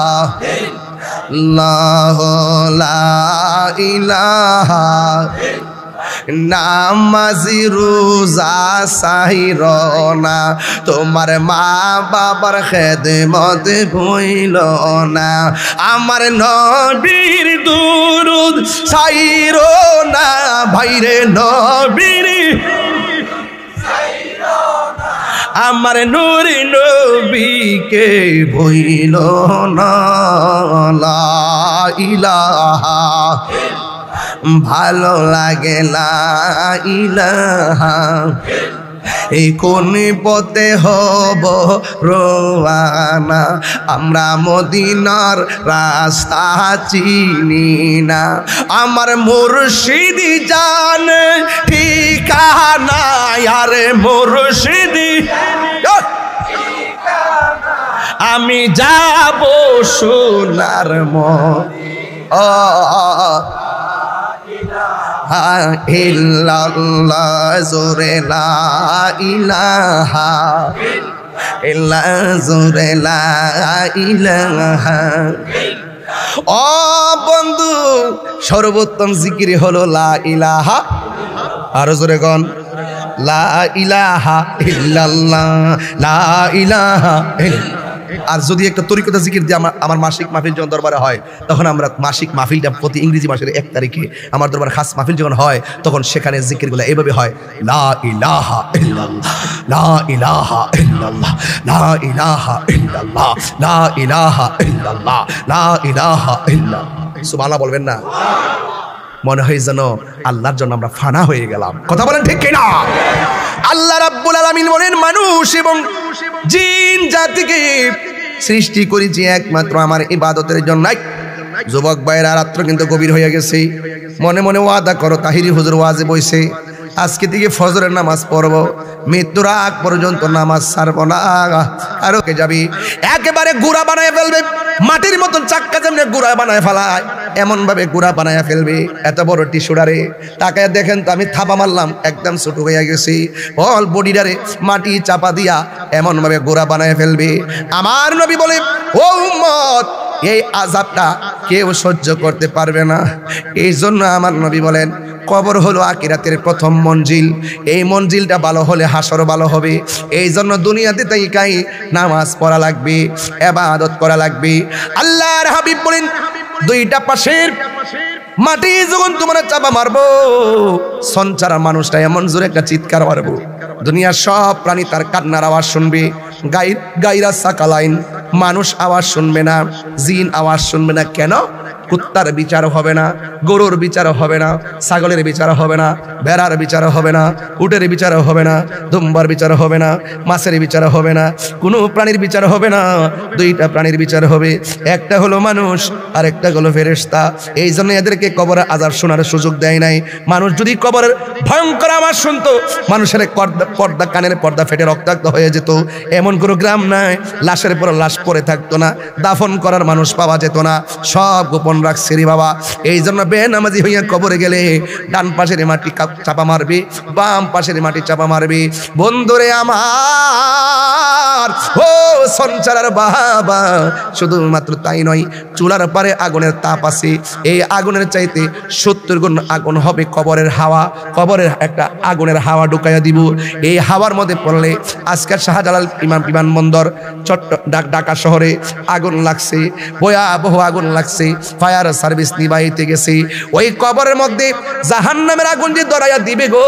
লা ইলাহা। নামাজি রোজা সাহির না, তোমার মা বাবার খেদমত ভুইল না, আমার নবীর দুরুদ সাহির না, ভাইরে নবীর আমার নূরে নবীকে ভুইল না। লা ইলাহা ভালো লাগে লা ইলাহা, এই কোন পথে হব রওয়ানা, আমরা মদিনার রাস্তা চিনি না, আমার মুর্শিদি জানে ঠিকানা, আরে মুর্শিদি আমি যাব সোনার ইল্লাল্লাহ জোরে লা ইলাহা ইল্লা জোরে লা ইলাহা। ও বন্ধু, সর্বোত্তম জিকির হলো লা ইলাহা, আরো জোরে গন লা ইলাহা ইল্লাল্লাহ, লা ইলাহা ইল্লাল্লাহ। আর যদি একটা তরিকতা জিকির দিয়ে আমার মাসিক মাহফিল যখন দরবারে হয়, তখন আমরা মাসিক মাহফিলটা প্রতি ইংরেজি মাসের 1 তারিখে আমার দরবার খাস মাহফিল যখন হয়, তখন সেখানে জিকিরগুলো এইভাবে হয় লা ইলাহা ইল্লাল্লাহ, লা ইলাহা ইল্লাল্লাহ, লা ইলাহা ইল্লাল্লাহ, লা ইলাহা ইল্লাল্লাহ, লা ইলাহা ইল্লাল্লাহ। সুবহানাল্লাহ বলবেন না? মনে হয় যেন আল্লাহর জন্য আমরা ফানা হয়ে গেলাম। কথা বলেন ঠিক কিনা? আল্লাহ রাব্বুল আলামিন বলেন, মানুষ এবং জিন জাতিকে সৃষ্টি করেছি একমাত্র আমার ইবাদতের জন্য। যুবক ভাইরা, রাত্র কিন্তু গভীর হয়ে গেছে, মনে মনে ওয়াদা করো, তাহিরি হুজুর ওয়াজে বইছে, আজকে থেকে ফজরের নামাজ পড়ব, মৃত্যুর আগ পর্যন্ত নামাজ ছাড়বো না। আর ওকে যাবি একেবারে গুড়া বানায় ফেলবে, মাটির মতন চাক্কা যেমনি গুড়া বানায় ফেলায় এমন ভাবে গুড়া বানায় ফেলবে। এত বড় টিস্যুডারে তাকায় দেখেন তো, আমি থাবা মারলাম, একদম ছোট হয়ে গেছি, অল বডিডারে মাটি চাপা দিয়া এমন ভাবে গুড়া বানায় ফেলবে। আমার নবী বলে, ও উম্মত, এই আযাবটা কেউ সহ্য করতে পারবে না। এই জন্য আমার নবী বলেন, কবর হলো আখিরাতের প্রথম মঞ্জিল, এই মঞ্জিলটা ভালো হলে হাসর ভালো হবে। এই জন্য দুনিয়াতে তাইকাই নামাজ পড়া লাগবে, ইবাদত করা লাগবে। আল্লাহর হাবিব বলেন, দুইটা পাশের মাটি যখন তোমরা চাপা মারবো, সঞ্চারা মানুষটা এমন জোরে একটা চিৎকার মারবো, দুনিয়ার সব প্রাণী তার কান্নার আওয়াজ শুনবে। গাইরা সাকালাইন, মানুষ আওয়াজ শুনবে না, জিন আওয়াজ শুনবে না। কেন? কুত্তার বিচার হবে না, গরুর বিচার হবে না, ছাগলের বিচার হবে না, ভেড়ার বিচার হবে না, উটের বিচার হবে না, দুম্বার বিচার হবে না, মাছের বিচার হবে না, কোনো প্রাণীর বিচার হবে না। দুইটা প্রাণীর বিচার হবে, একটা হলো মানুষ আর একটা হলো ফেরেশতা। এই জন্য এদেরকে কবরের আযাব শোনার সুযোগ দেয় নাই। মানুষ যদি কবরের ভয়ঙ্কর আওয়াজ শুনতো, মানুষের পর্দা কানের পর্দা ফেটে রক্তাক্ত হয়ে যেত। এমন কোনো গ্রাম নাই লাশের পর লাশ পড়ে থাকতো না, দাফন করার মানুষ পাওয়া যেত না, সব গোপন রাখছে রে বাবা। এই জন্য বেনামাজি হইয়া কবরে গেলে ডান পাশের মাটি চাপা মারবে, বাম পাশের মাটি চাপা মারবে। বন্ধুরে আমার, ও সঞ্চারার বাবা, শুধুমাত্র তাই নয়, চুলার পারে আগুনের তাপ আছে, এই আগুনের চাইতে 70 গুণ আগুন হবে কবরের হাওয়া। কবরের একটা আগুনের হাওয়া ঢুকাইয়া দিব, এই হাওয়ার মধ্যে পড়লে আজকের শাহজালাল বিমানবন্দর ঢাকা শহরে আগুন লাগছে, ভয়াবহ আগুন লাগছে, ফায়ার সার্ভিস নিবাইতে গেছে। ওই কবরের মধ্যে জাহান্নামের আগুন যে ধরাইয়া দিবে গো,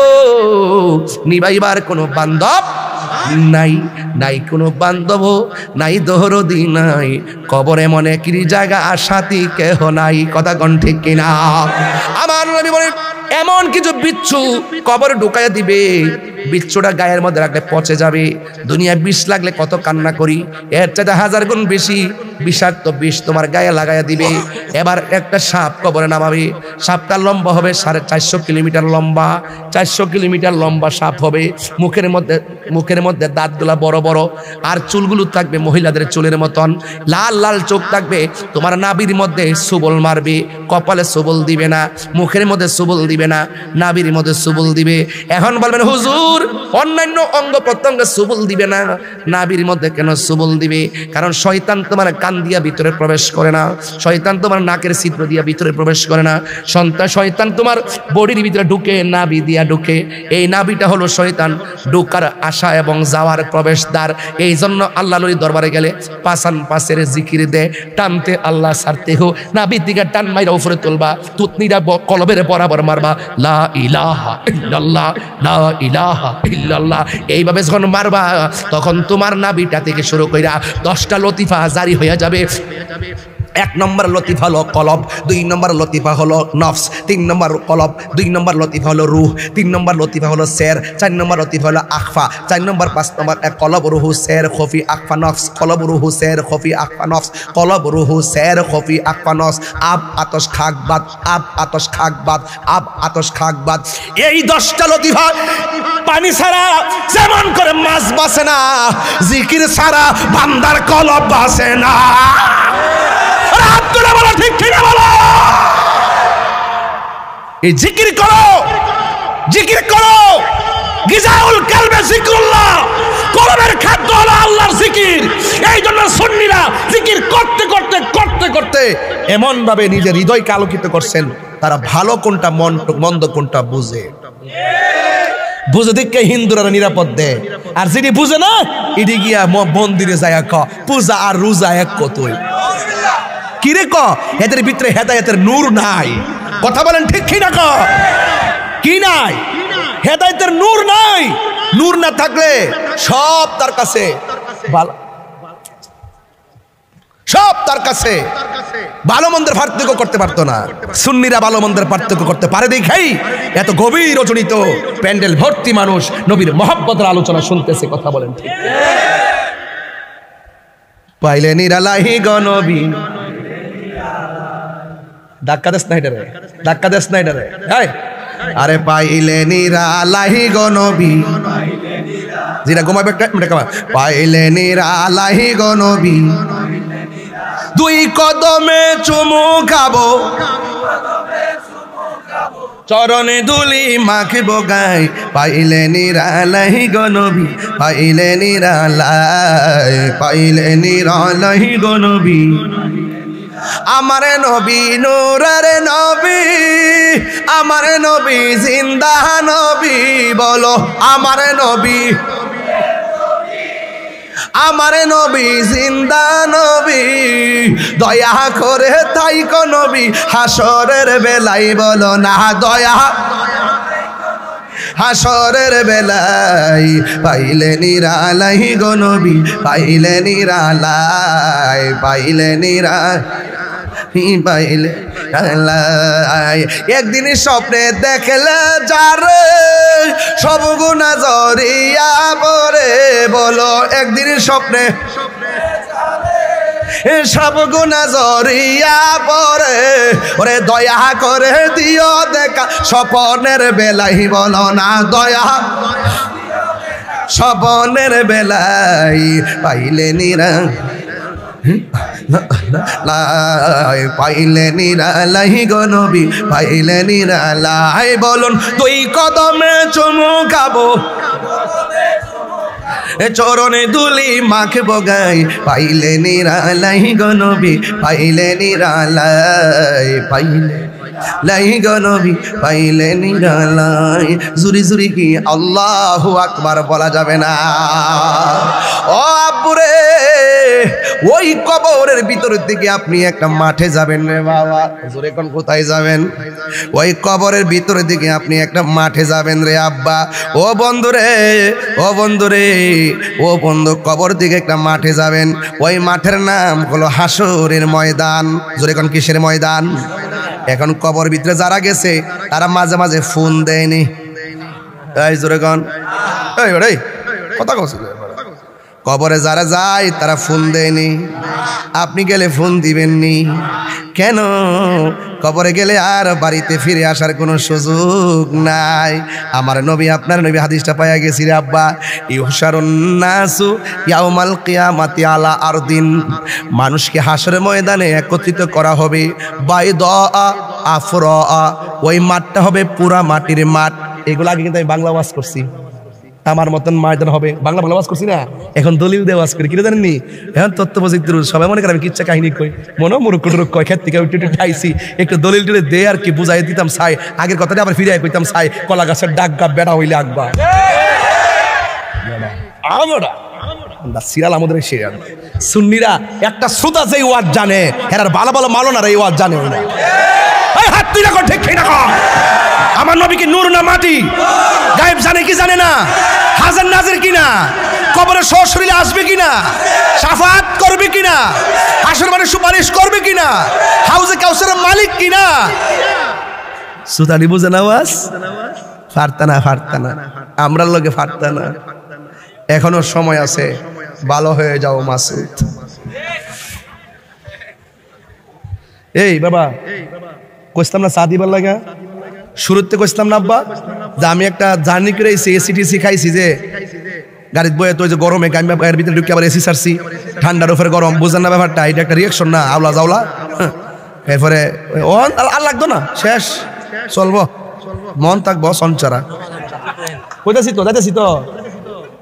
নিবাইবার কোনো বান্ধব নাই, নাই কোনো বান্ধব নাই, দহরদি নাই, কবরে মনে কি জায়গা সাথী কেহ নাই। কথা কোন ঠিক কিনা? আমার নবী বলেন এমন কিছু বিচ্ছু কবরে ঢুকাইয়া দিবে, বিচ্ছুটা গায়ের মধ্যে রাখলে পচে যাবে। দুনিয়া বিষ লাগলে কত কান্না করি, এর চাইতে 1000 গুণ বেশি বিষাক্ত বিষ তোমার গায়ে লাগাইয়া দিবে। এবার একটা সাপ কবরে নামাবে, সাপটা লম্বা হবে 450 কিলোমিটার লম্বা, 400 কিলোমিটার লম্বা সাপ হবে। মুখের মধ্যে দাঁতগুলা বড় বড়, আর চুলগুলো থাকবে মহিলাদের চুলের মতন, লাল লাল চোখ থাকবে। তোমার নাভির মধ্যে সুবল মারবে, কপালে সুবল দিবে না, মুখের মধ্যে সুবল দিবে না, নাভির মধ্যে সুবল দিবে। এখন বলবেন হুজুর অন্যান্য অঙ্গ প্রত্যঙ্গে সুবল দিবে না, নাভির মধ্যে কেন সুবল দিবে? কারণ শয়তান তোমার কান দিয়া ভিতরে প্রবেশ করে না, শয়তান তোমার নাকের ছিদ্র দিয়া ভিতরে প্রবেশ করে না, শয়তান তোমার বডির ভিতরে ঢুকে, নাভি দিয়া ঢুকে। এই নাভিটা হলো শয়তান ঢুকার আশা এবং যাওয়ার প্রবেশদ্বার। এই জন্য আল্লাহ নবীর দরবারে গেলে পাসান পাশের জিকির দে, টানতে আল্লাহ সারতে হো, নাভির দিকে টান মাইরা উপরে তুলবা, তুতনিরা কলবের বরাবর মারবা, লা ইলাহা ইল্লাল্লাহ, লা ইলাহা ইল্লাল্লাহ। এইভাবে যখন মারবা তখন তোমার নাভিটা থেকে শুরু কইরা 10টা লতিফা জারি হয়ে যাবে। 1 নম্বর লতিফা হলো কলব, 2 নম্বর লতিফা হলো নফস, 3 নম্বর কলব, 2 নম্বর লতিফা হলো রূহ, 3 নম্বর লতিফা হলো সের, 4 নম্বর লতিফা হলো আখফা, 4 নম্বর 5 নম্বর কলব রূহ সের খফি আখফা নফস, কলব রূহ সের খফি আখফা নফস, কলব রূহ সের খফি আখফা নফস, আব আতশ খাক বাদ, আব আতশ খাক বাদ, আব আতশ খাক বাদ। এই 10টা লতিফা পানি ছাড়া যেমন করে মাছ বাসে না, জিকির ছাড়া বান্দার কলব বাসে না। ঠিক কিনা বলো? এই জিকির করো, জিকির করো, গিজাউল কালবে জিকরুল্লাহ, কলবের খাদ্য হলো আল্লাহর জিকির। এই জন্য সুন্নিরা জিকির করতে করতে করতে করতে এমন ভাবে নিজের হৃদয়কে আলোকিত করছেন, তারা ভালো কোনটা মন্দ কোনটা বুঝে। বুঝে দেখে হিন্দুরা নিরাপদ দেয়, আর যিনি বুঝে না এটি গিয়া মন্দিরে যায় পূজা আর রোজা এক কতই। কিরে ক এদের ভিতরে হেদায়েতের নূর নাই? কথা বলেন ঠিক কি না? কি নাই? হেদায়েতের নূর নাই। নূর না থাকলে সব তার কাছে সব তার কাছে ভালো মন্দের পার্থক্য করতে পারতো না। সুন্নিরা ভালো মন্দের পার্থক্য করতে পারে দেখাই এত গভীর রজনীত প্যান্ডেল ভর্তি মানুষ নবীর মহব্বতের আলোচনা শুনতেছে। কথা বলেন ঠিক? পাইলে নিরালাহি গনবী, ধাক্কা দেশ না এটারে, ধাক্কা দেশ না এটারে। আরে পাইলে নিরালাহি গনবী, যেটা ঘুমাবে একটা পাইলে নিরালাহি গনবী, 2 কদমে চুমু খাবো, চরণে দুলি মাখিব গাই, পাইলে নিরালাহি গনবী, পাইলে নিরালাই, পাইলে নিরালাহি গনবী। আমার নবী নূরের নবী, আমার নবী জিন্দা নবী, বলো আমার নবী, আমার নবী জিন্দা নবী, দয়া করে তাই কো নবী হাসরের বেলায়, বলো না দয়া হাসরের বেলায়, পাইলে নিরালাই গো নবী, পাইলে নিরালাই, পাইলে নিরালাই, পাইলে নিরালাই। একদিন স্বপ্নে দেখলে যারে সব গুনাহ জড়িয়া পড়ে, বলো একদিন স্বপ্নে সব গুনাহ জড়িয়া পড়ে, ওরে দয়া করে দিও দেখা স্বপ্নের বেলায়, বলো না দয়া স্বপ্নের বেলায়, পাইলে নিরালাই, পাইলে নিরালাই গো নবী, পাইলে নিরালাই। বলুন 2 কদমে চুমু খাবো, চরণে দুলি মাখব গাই পাইলে নিরালাই গো নবী পাইলে নিরালাই পাইলে লাই গো নবী পাইলে নিরালাই জুরি জুরি কি আল্লাহু আকবার বলা যাবে না ও আব্বুরে ওই কবরের ভিতর থেকে আপনি একটা মাঠে যাবেন রে বাবা জোরে কোন কোথায় যাবেন ওই কবরের ভিতর থেকে আপনি একটা মাঠে যাবেন রে আব্বা ও বন্ধুরে ও বন্ধুরে ও বন্ধু কবর দিকে একটা মাঠে যাবেন ওই মাঠের নাম হলো হাসরের ময়দান জোরে কোন কিসের ময়দান এখন কবর ভিতরে যারা গেছে তারা মাঝে মাঝে ফোন দেয়নি এই জোরে কোন এই ওরে কথা কইছ কবরে যারা যায় তারা ফোন দেয়নি আপনি গেলে ফোন দিবেননি কেন কবরে গেলে আর বাড়িতে ফিরে আসার কোনো সুযোগ নাই আমার নবী আপনার নবী হাদিসটা পাইয়া গেছি রে আব্বা ইউহশারুন নাসু ইয়াউমাল কিয়ামাতি আলা আরদিন মানুষকে হাসরের ময়দানে একত্রিত করা হবে বাইদা আফরা ওই মাঠটা হবে পুরা মাটির মাঠ এগুলো আগে কিন্তু আমি বাংলা ওয়াজ করছি আমার মতন ময়দান হবে বাংলা ভালো ওয়াজ করছি না এখন দলিল দিয়ে ওয়াজ করি কি জানেননি এখন তথ্য প্রযুক্তির সবাই মনে করে আমি কিচ্ছা কাহিনী কই মনে মুরুক্ষ টুরুক কয় ক্ষেত থেকে একটু ঠাইছি একটু দলিল টুলে দে আর কি বুঝাই দিতাম সাই আগের কথাটা আবার ফিরে কইতাম সাই কলা গাছের ডাক গা বেড়া হইলে আগবা সিরিয়াল আমাদের সিরিয়াল সুন্নিরা একটা শ্রোতা যে ওয়াজ জানে এরার ভালো ভালো মালনার এই ওয়াজ জানে না এই হাত তুই রাখো ঠিক ঠিক রাখো আমার নবী কি নূর না মাটি গায়েব জানে কি জানে না হাজার নাজির কিনা কবরে সশরীরে আসবে কিনা শাফাত করবে কিনা হাসর মাঠে সুপারিশ করবে কিনা হাউজে কাউসারের মালিক কিনা সুতানি বুঝে না ওয়াজ ফারতানা আমরার লগে ফারতানা এখনো সময় আছে ভালো হয়ে যাও মাসুদ এই বাবা কইতাম না সাদি ভাল লাগা শুরুতে কইতাম না আব্বা যে আমি একটা জার্নি করে এসিটিসি খাইছি যে গাড়িতে বয়ে তো যে গরমে গাড়ির ভিতরে ঢুকে আবার এসি সারছি ঠান্ডার উপরে গরম বুঝেন না ব্যাপারটা এটা একটা রিয়াকশন না আওলা যাওলা এরপরে আর লাগতো না শেষ চলবো মন থাকবো সঞ্চারা কইতাছি তো যাইতেছি তো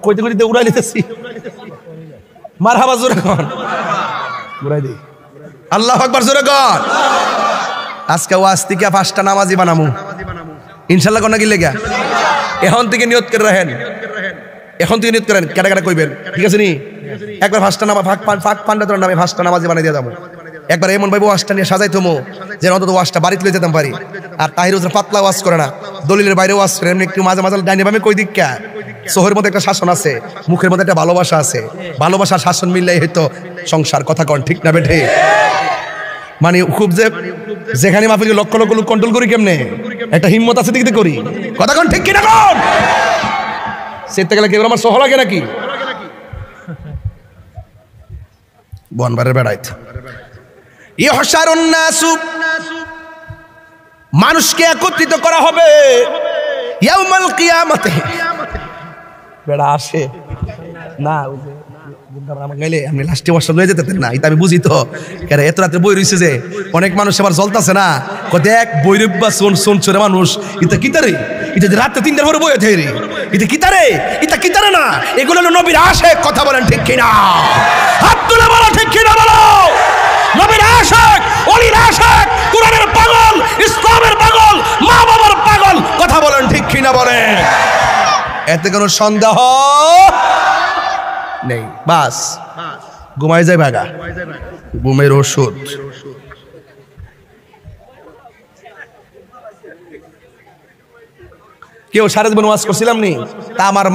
কইতে কইতে উড়াই লিতেছি মারহাবা জোরে কর উড়াই দিই আল্লাহু আকবার জোরে কর আজকে ওয়াজ থেকে 5টা নামাজি বানামু ইনশাআল্লাহ কোন কি লেগা এখন থেকে নিয়ত করে রাখেন এখন থেকে নিয়ত করেন কেডা কেডা কইবেন ঠিক আছে নি একবার 5টা নামাজ ফাঁক পান্ডা তোর নামে 5টা নামাজি বানাই দিয়া যাবো একবার এমন ভাই ওয়াজটা নিয়ে সাজাই থমো যে অন্তত ওয়াজটা বাড়িতে লয়ে যেতাম পারি আর তাহির হোসেন পাতলা ওয়াজ করে না দলিলের বাইরে ওয়াজ করে এমনি একটু মাঝে মাঝে ডাইনে বামে কই দিক কে সোহের মধ্যে একটা শাসন আছে মুখের মধ্যে একটা ভালোবাসা আছে ভালোবাসার শাসন মিললেই হয়তো সংসার কথা কন ঠিক না বেঠে মানে খুব যে যেখানে মাহফিলকে লক্ষ লক্ষ লোক কন্ট্রোল করি কেমনে একটা হিম্মত আছে দিকে করি কথা কন ঠিক কিনা কন সেটা গেলে কেউ আমার সহ লাগে নাকি বনবারের বেড়াইতে ইহশারুন নাসু মানুষকে একত্রিত করা হবে ইয়াউমাল কিয়ামাতে বেড়া আসে না আমি লাস্টে বর্ষা লয়ে যেতে না এটা আমি বুঝি তো এত রাত্রে বই রয়েছে যে অনেক মানুষ আবার জ্বলতেছে না দেখ বৈরব বা শোন ছোড়ে মানুষ এটা কিতারে এটা রাত্রে 3টার পরে বই আছে রে এটা কিতারে না এগুলো হলো নবীর আশিক কথা বলেন ঠিক কিনা হাত তুলে বলো ঠিক কিনা বলো নবীর আশিক ওলির আশিক কুরআনের পাগল ইসলামের পাগল মা বাবার পাগল কথা বলেন ঠিক কিনা বলেন এতে কোনো সন্দেহ নেই বাস ঘুমাই যায় ভাগা ঘুমের ওষুধ কেউ সারা জীবন ওয়াজ করছিলাম নি তা আমার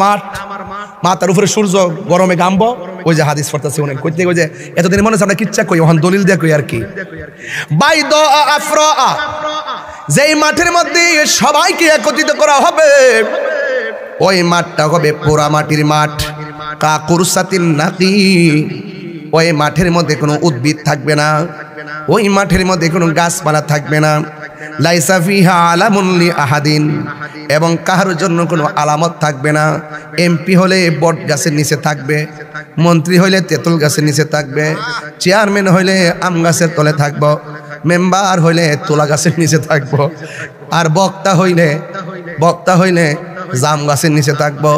মাথার উপরে সূর্য গরমে গামবো ওই যে হাদিস পড়তেছি অনেক কইতে কই যে এতদিন মনে হচ্ছে আমরা কিচ্ছা কই ওখান দলিল দিয়ে কই আর কি বাইদা আফরা যেই মাঠের মধ্যে সবাইকে একত্রিত করা হবে ওই মাঠটা হবে পোড়া মাটির মাঠ কাকুরসাতিন নাকি ওই মাঠের মধ্যে কোনো উদ্ভিদ থাকবে না ওই মাঠের মধ্যে কোনো গাছপালা থাকবে না লাইসা ফিহা আলামুন লি আহাদিন এবং কারোর জন্য কোনো আলামত থাকবে না এমপি হলে বট গাছের নিচে থাকবে মন্ত্রী হইলে তেঁতুল গাছের নিচে থাকবে চেয়ারম্যান হইলে আম গাছের তলে থাকবো মেম্বার হইলে তুলা গাছের নিচে থাকবো আর বক্তা হইলে জাম গাছের নিচে থাকবো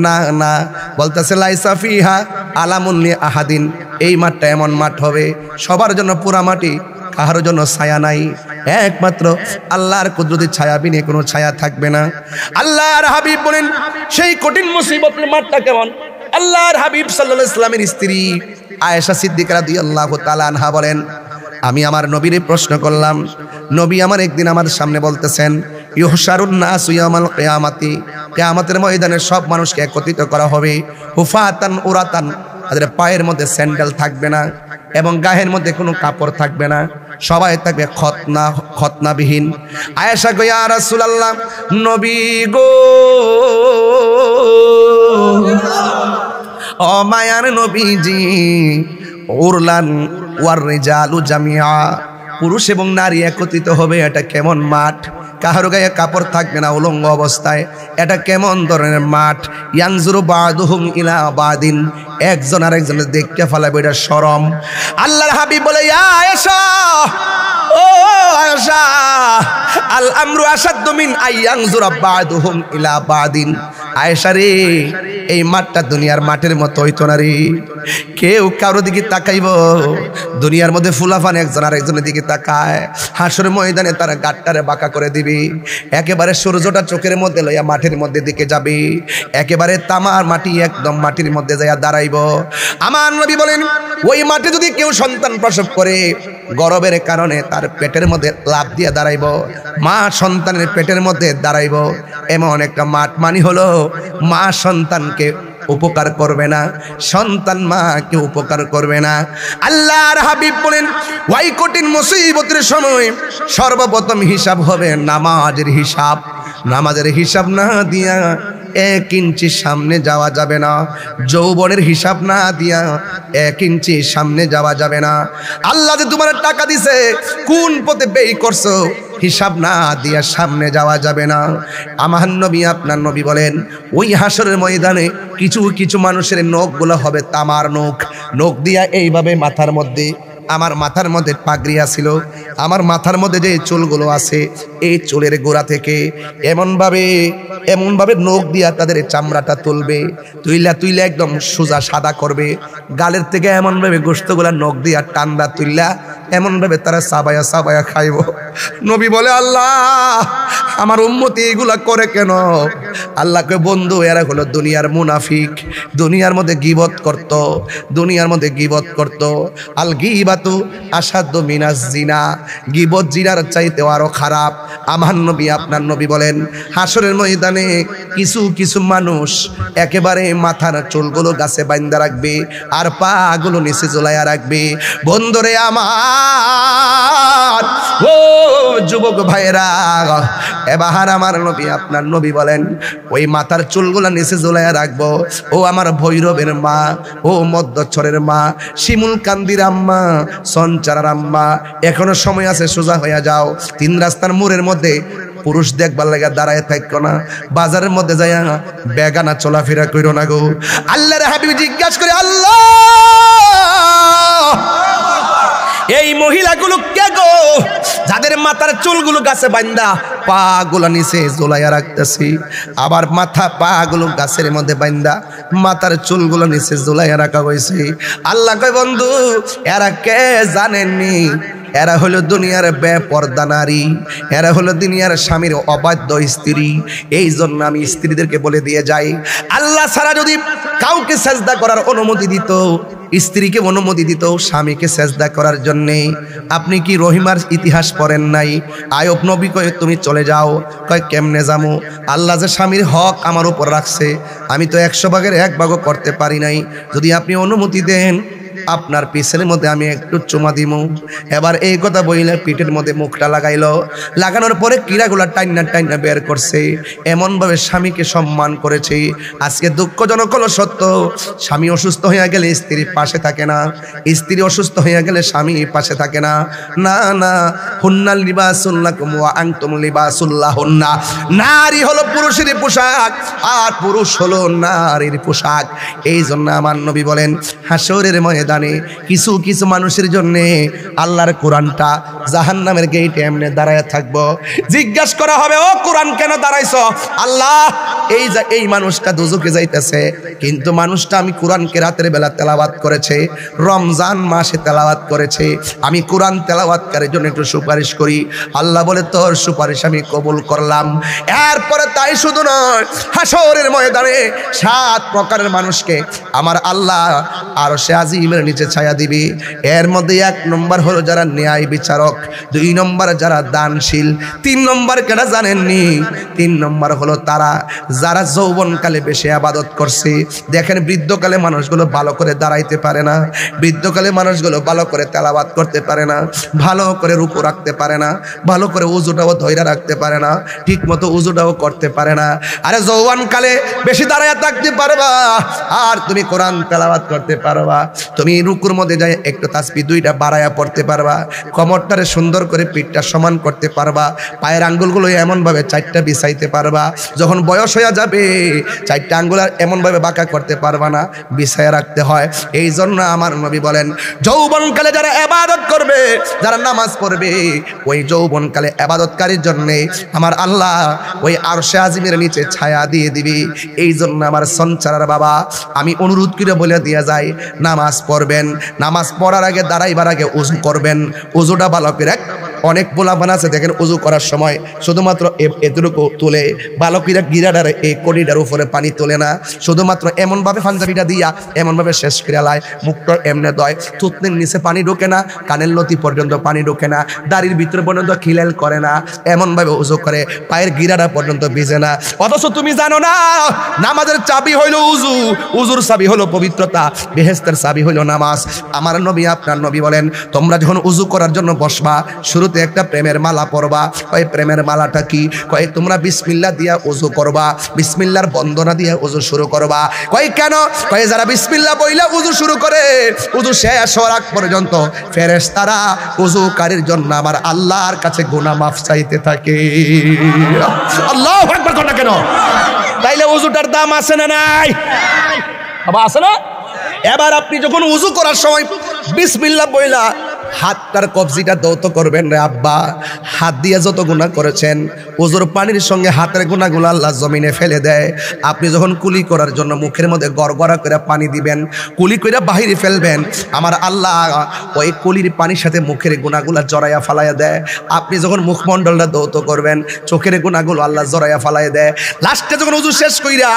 না না, বলতেছে লাইসা ফিহা আলামুন লি আহাদিন, এই মাঠটা এমন মাঠ হবে সবার জন্য পুরা মাটি, কাহার জন্য ছায়া নাই, একমাত্র আল্লাহর কুদরতের ছায়া বিনে কোনো ছায়া থাকবে না। আল্লাহর হাবিব বলেন সেই কঠিন মুসিবতের মাঠটা কেমন? আল্লাহর হাবিব সাল্লাল্লাহু আলাইহি ওয়াসাল্লামের স্ত্রী আয়েশা সিদ্দিকা রাদিয়াল্লাহু তাআলা আনহা বলেন, আমি আমার নবীরে প্রশ্ন করলাম, নবী আমার একদিন আমার সামনে বলতেছেন ইউহশারুন নাসু ইয়াউমাল কিয়ামাতি, কিয়ামতের ময়দানে সব মানুষকে একত্রিত করা হবে, হুফাতান উরাতান, তাদের পায়ের মধ্যে স্যান্ডেল থাকবে না এবং গায়ের মধ্যে কোনো কাপড় থাকবে না, সবাই থাকবে খতনাবিহীন। আয়েশা গো ইয়া রাসূলুল্লাহ, নবী গো, ও মায়ার নবীজি, উরলান ওয়ার রিজালু জামিআ, পুরুষ এবং নারী একত্রিত হবে, এটা কেমন মাঠ? কাহারো গায়ে কাপড় থাকবে না, উলঙ্গ অবস্থায়, এটা কেমন ধরনের মাঠ? ইয়ানজুরু বাদুহুম ইলা বাদিন, একজন আরেকজনের দেখতে ফেলাবে, এটা শরম। আল্লাহর হাবিব বলে ইয়া আয়েশা, ও আয়েশা, আল আমরু আশাদ্দু মিন আইয়ানজুরা বাদুহুম ইলা বাদিন। আয়েশা রে, এই মাঠটা দুনিয়ার মাঠের মতো হইতো না রে, কেউ কারো দিকে তাকাইব, দুনিয়ার মধ্যে ফুলাফান একজন আরেকজনের দিকে তাকায়, হাসরের ময়দানে তারা গাটটারে বাঁকা করে দিবি, একেবারে সূর্যটা চোখের মধ্যে লইয়া মাঠের মধ্যে দিকে যাবে, একেবারে তামার মাটি একদম মাটির মধ্যে যাইয়া দাঁড়াইব। আমার নবী বলেন ওই মাঠে যদি কেউ সন্তান প্রসব করে, গর্ভের কারণে তার পেটের মধ্যে লাফ দিয়ে দাঁড়াইব, মা সন্তানের পেটের মধ্যে দাঁড়াইব, এমন একটা মাঠ মানে হলো মা সন্তানকে উপকার করবে না, সন্তান মাকে উপকার করবে না। আল্লাহর হাবিব বলেন ওই কঠিন মুসিবতের সময় সর্বপ্রথম হিসাব হবে নামাজের হিসাব, নামাজের হিসাব না দিয়া 1 ইঞ্চি সামনে যাওয়া যাবে না, যৌবনের হিসাব না দিয়া 1 ইঞ্চি সামনে যাওয়া যাবে না। আল্লাহ যে তোমার টাকা দিছে, কোন পথে ব্যয় করছো, হিসাব না দিয়া সামনে যাওয়া যাবে না। আমার নবী আপনার নবী বলেন ওই হাসরের ময়দানে কিছু কিছু মানুষের নখগুলো হবে তামার নখ, নখ দিয়া এইভাবে মাথার মধ্যে, আমার মাথার মধ্যে পাগড়ি ছিল, আমার মাথার মধ্যে যে চুলগুলো আছে, এই চুলের গোড়া থেকে এমনভাবে নখ দিয়া তাদের চামড়াটা তুলবে, তুইলা একদম সোজা সাদা করবে, গালের থেকে এমনভাবে গোশতগুলা নখ দিয়া টান্দা তুইলা এমনভাবে তারা সাবায়া খাইব। নবী বলে আল্লাহ আমার উম্মতি এইগুলা করে কেন? আল্লাহকে বন্ধু, এরা হলো দুনিয়ার মুনাফিক, দুনিয়ার মধ্যে গীবত করত, আল গীবাতু আসাদ্দু মিনাজ জিনা, গীবত জিনার চাইতে আরো খারাপ। আমার নবী আপনার নবী বলেন হাসরের ময়দানে কিছু কিছু মানুষ একেবারে মাথার চুলগুলো গাছে বাইন্ধা রাখবে আর পা গুলো নিচে ঝুলাইয়া রাখবে। বন্ধুরে আমার, ও যুবক ভাইরা, এবার আমার নবী আপনার নবী বলেন ওই মাথার চুলগুলা নিচে ঝুলাইয়া রাখবো। ও আমার ভৈরবের মা, ও মধ্যচ্ছরের মা, শিমুল কান্দির আম্মা, সঞ্চারার আম্মা, এখনো সময় আছে, সোজা হইয়া যাও। 3 রাস্তার মোড়ের মধ্যে পুরুষ দেখবার লাগা দাঁড়ায় থাকো না, বাজারের মধ্যে যাইয়া বেগানা চলাফেরা কইরো না গো। আল্লাহর হাবিব জিজ্ঞাসা করে আল্লাহ এই মহিলাগুলো কে গো, যাদের মাথার চুলগুলো গাছে বান্ধা পা গুলো নিচে ঝোলাইয়া রাখতেছি, আবার পা গুলো গাছের মধ্যে বান্ধা মাথার চুলগুলো নিচে ঝোলাইয়া রাখা হয়েছে। আল্লাহ কয় বন্ধু এরা কে জানেননি? এরা হলো দুনিয়ার বেপরদা নারী, এরা হলো দুনিয়ার স্বামীর অবাধ্য স্ত্রী। এই জন্য আমি স্ত্রীদেরকে বলে দিয়ে যাই, আল্লাহ ছাড়া যদি কাউকে সেজদা করার অনুমতি দিত, স্ত্রীকে অনুমতি দিত স্বামীকে সেজদা করার জন্যে, আপনি কি রহিমার ইতিহাস পড়েন নাই? আয়ব নবী কয় তুমি চলে যাও। কয় কেমনে যামু? আল্লাহ যে স্বামীর হক আমার উপর রাখছে, আমি তো 100 ভাগের 1 ভাগও করতে পারি নাই, যদি আপনি অনুমতি দেন আপনার পিছের মধ্যে আমি একটু চুমা দিমু। এবার এই কথা বইলে পিঠের মধ্যে মুখটা লাগাইলো, লাগানোর পরে কিরাগুলা টাইনা বের করছে, এমনভাবে স্বামীকে সম্মান করেছে। আজকে দুঃখজনক হলো সত্য, স্বামী অসুস্থ হয়ে গেলে স্ত্রী পাশে থাকে না, স্ত্রী অসুস্থ হয়ে গেলে স্বামী পাশে থাকে না। না না, হুন্নাল লিবাসুল লাকুম ওয়া আনতুম লিবাসুল লাহুন্না। নারী হলো পুরুষের পোশাক আর পুরুষ হলো নারীর পোশাক। এই জন্য আমার নবী বলেন হাসরের ময়দানে ময়দানে কিছু কিছু মানুষের জন্য আল্লাহর কোরআনটা জাহান্নামের গেটে এমনি দাঁড়ায় থাকবো। জিজ্ঞাসা করা হবে, ও কোরআন কেন দাঁড়াইছো? আল্লাহ, এই মানুষটা দোজখে যাইতেছে, কিন্তু মানুষটা আমি কোরআনকে রাতের বেলা তেলাওয়াত করেছে, রমজান মাসে তেলাওয়াত করেছে, আমি কোরআন তেলাওয়াতকারীর জন্য একটু সুপারিশ করি। আল্লাহ বলে, তোর সুপারিশ আমি কবুল করলাম। এরপরে তাই শুধু নয়, হাসরের ময়দানে 7 প্রকারের মানুষকে আমার আল্লাহ আরশে আজিমের নিচে ছায়া দিবে। এর মধ্যে 1 নম্বর হলো যারা ন্যায় বিচারক, 2 নম্বর যারা দানশীল, 3 নম্বর কেনা জানেননি? 3 নম্বর হলো তারা যারা যৌবনকালে বেশি ইবাদত করছে। দেখেন, বৃদ্ধকালে মানুষগুলো ভালো করে দাঁড়াইতে পারে না, বৃদ্ধকালে মানুষগুলো ভালো করে তেলাওয়াত করতে পারে না, ভালো করে রুকু রাখতে পারে না, ভালো করে উজুটাও ধইরা রাখতে পারে না, ঠিক মতো উজুটাও করতে পারে না। আরে যৌবনকালে বেশি দাঁড়ায় থাকতে পারবা, আর তুমি কোরআন তেলাওয়াত করতে পারবা, তুমি রুকুর মধ্যে যাই একটু তাসবিহ 2টা বাড়ায়া পড়তে পারবা, কোমরটারে সুন্দর করে পিঠটা সমান করতে পারবা, পায়ের আঙ্গুলগুলো এমনভাবে 4টা বিছাইতে পারবা। যখন বয়স হয়ে যাবে 4টা আঙ্গুল আর এমনভাবে বাঁকা করতে পারবা না, বিছায়া রাখতে হয়। এই জন্য আমার নবী বলেন, যৌবনকালে যারা ইবাদত করবে, যারা নামাজ পড়বে, ওই যৌবনকালে ইবাদতকারীর জন্য আমার আল্লাহ ওই আরশে আজিমের নিচে ছায়া দিয়ে দিবি। এই জন্য আমার সঞ্চারার বাবা, আমি অনুরোধ করে বলে দিয়া যাই, নামাজ পড়বেন, নামাজ পড়ার আগে দাঁড়াইবার আগে উজু করবেন, উজুটা ভালো করে। অনেক পোলাপান আছে দেখেন, উজু করার সময় শুধুমাত্র এতটুকু তুলে, ভালো করে গিরাটার এই কড়িটার উপরে পানি তোলে না, শুধুমাত্র এমনভাবে পাঞ্জাবিটা দিয়া এমনভাবে শেষ করে লায়, মুখটা এমনে দয়, থুতনির নিচে পানি ঢোকে না, কানের লতি পর্যন্ত পানি ঢোকে না, দাড়ির ভিতরে পর্যন্ত খিলাল করে না, এমনভাবে উজু করে, পায়ের গিরাটা পর্যন্ত ভিজে না। অথচ তুমি জানো না, নামাজের চাবি হইল উজু, উজুর চাবি হলো পবিত্রতা, বেহেশতের চাবি হইল নামাজ। আমার নবী, আপনার নবী বলেন, তোমরা যখন উজু করার জন্য বসবা, শুরুতে একটা প্রেমের মালা পড়বা। ওই প্রেমের মালাটা কি? কয় তোমরা বিসমিল্লাহ দিয়া উজু করবা, বিসমিল্লাহর বন্দনা দিয়া উজু শুরু করবা। কয় কেন? কয় যারা বিসমিল্লাহ বইলা উজু শুরু করে, উজু শেষ হওয়ার আগ পর্যন্ত ফেরেশতারা উজুকারীর জন্য আমার আল্লাহর কাছে গুনাহ মাফ চাইতে থাকে। আল্লাহু আকবার কথা কেন? তাইলে উজুটার দাম আছে না নাই? বাবা আছে না? এবার আপনি যখন উজু করার সময় বিসমিল্লাহ বইলা হাতটার কবজিটা দৌত করবেন রে আব্বা। হাত দিয়ে যত গুনাহ করেছেন, ওজোর পানির সঙ্গে হাতের গুনাহগুলো আল্লাহ জমিনে ফেলে দেয়। আপনি যখন কুলি করার জন্য মুখের মধ্যে গড়গড়া করে পানি দিবেন, কুলি করে বাহিরে ফেলবেন, আমার আল্লাহ ওই কুলির পানির সাথে মুখের গুনাহগুলো জড়াইয়া ফালাইয়া দেয়। আপনি যখন মুখমণ্ডলটা দৌত করবেন, চোখের গুনাহগুলো আল্লাহ জড়াইয়া ফালাইয়া দেয়। লাস্টে যখন উজু শেষ কইরা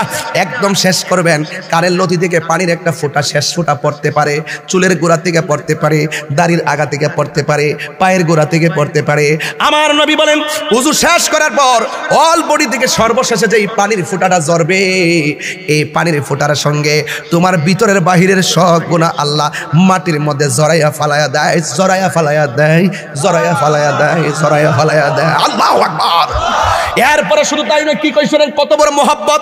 একদম শেষ করবেন, কানের লতি থেকে পানির একটা ফোঁটা শেষ ফোঁটা পড়তে পারে, চুলের গোড়া থেকে পড়তে পারে, দাড়ির আগা থেকে পড়তে পারে, পায়ের গোড়া থেকে পড়তে পারে। আমার নবী বলেন, উজু শেষ করার পর অল বডি থেকে সর্বশেষে যে পানির ফোঁটাটা ঝরবে, এই পানির ফোঁটার সঙ্গে তোমার ভিতরের বাহিরের সব গুনাহ আল্লাহ মাটির মধ্যে জড়াইয়া ফালাইয়া দেয়, জড়াইয়া ফালাইয়া দেয়, জড়াইয়া ফালাইয়া দেয়, জড়াইয়া ফালাইয়া দেয়। আল্লাহু আকবার। এরপরে শুধু তাই না, কি কইছেন? কত বড় মোহাব্বত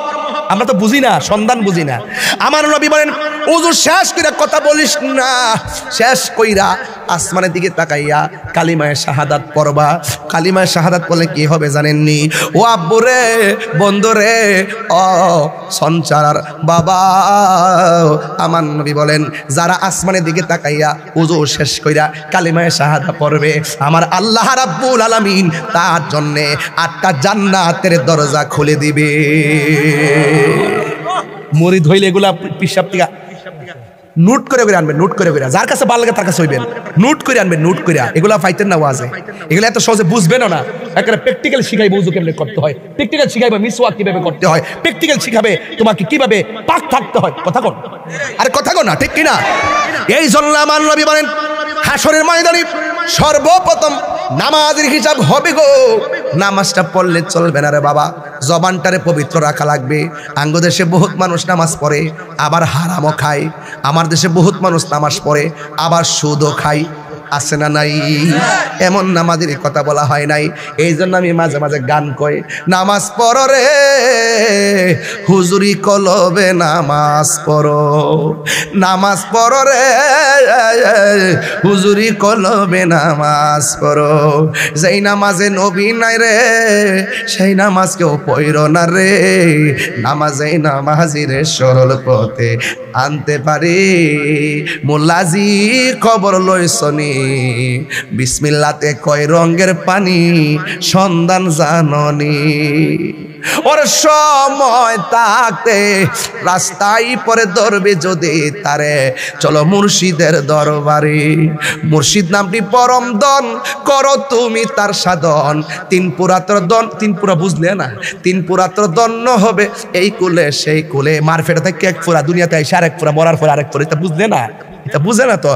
আমরা তো বুঝি না, সন্ধান বুঝি না। আমার নবী বলেন, উজু শেষ কইরা কথা বলিস না, শেষ কইরা আসমানের দিকে তাকাইয়া কালিমায়ে শাহাদাত পড়বা। কালিমায়ে শাহাদাত পড়লে কি হবে জানেননি? ও আব্বু রে, বন্ধু রে, ও সঞ্চারার বাবা, আমার নবী বলেন, যারা আসমানের দিকে তাকাইয়া উজু শেষ কইরা কালিমায়ে শাহাদাত পড়বে, আমার আল্লাহ রাব্বুল আলামিন তার জন্য 8টা জান্নাতের দরজা খুলে দিবে। মুরিদ হইলে এগুলা পিসাব থেকে নোট করে আনবেন, নোট করে যার কাছে ভালো লাগে তার কাছে হইবেন, নোট করে আনবেন, নোট করে। এগুলা পাইতেন না ওয়াজে, এগুলো এত সহজে বুঝবেনও না। একটা প্র্যাকটিক্যাল শিখাইবে উযু কেমনে করতে হয়, প্র্যাকটিক্যাল শিখাইবে মিসওয়াক কিভাবে করতে হয়, প্র্যাকটিক্যাল শিখাবে তোমাকে কিভাবে পাক থাকতে হয়। কথা কন, আরে কথা কন না, ঠিক কিনা? এই জন্য আমার নবী বলেন, হাসরের ময়দানে সর্বপ্রথম নামাজের হিসাব হবে গো। নামাজটা পড়লে চলবে না রে বাবা, জবানটারে পবিত্র রাখা লাগবে। আঙ্গ দেশে বহুত মানুষ নামাজ পড়ে আবার হারামও খায়, আমার দেশে বহুত মানুষ নামাজ পড়ে আবার সুদও খায়। আছে না নাই? এমন নামাজের কথা বলা হয় নাই। এই জন্য আমি মাঝে মাঝে গান কই, নামাজ পড়ো রে হুজুরি কলবে নামাজ পড়ো, নামাজ পড়ো রে হুজুরি কলবে নামাজ পড়ো। যেই নামাজে নবী নাই রে সেই নামাজ কেউ পড়ো না রে। নামাজে নামাজির সরল পথে আনতে পারি। মোল্লাজি খবর লইছনি বিসমিল্লাতে কয় রঙের পানি সন্ধান জাননি। ওর সময় থাকতে রাস্তায় পরে ধরবে যদি তারে, চলো মুর্শিদের দরবারে। মুর্শিদ নামটি পরম দন, করো তুমি তার সাধন। তিন পুরাতর দন, তিন পুরা বুঝলে না, তিন পুরাতর দন্য হবে এই কুলে সেই কুলে। মারফেটা থেকে এক পুরা, দুনিয়াতে এসে আরেক পুরা, মরার পরে আরেক পুরা, এটা বুঝলে না, এটা বুঝে না তো।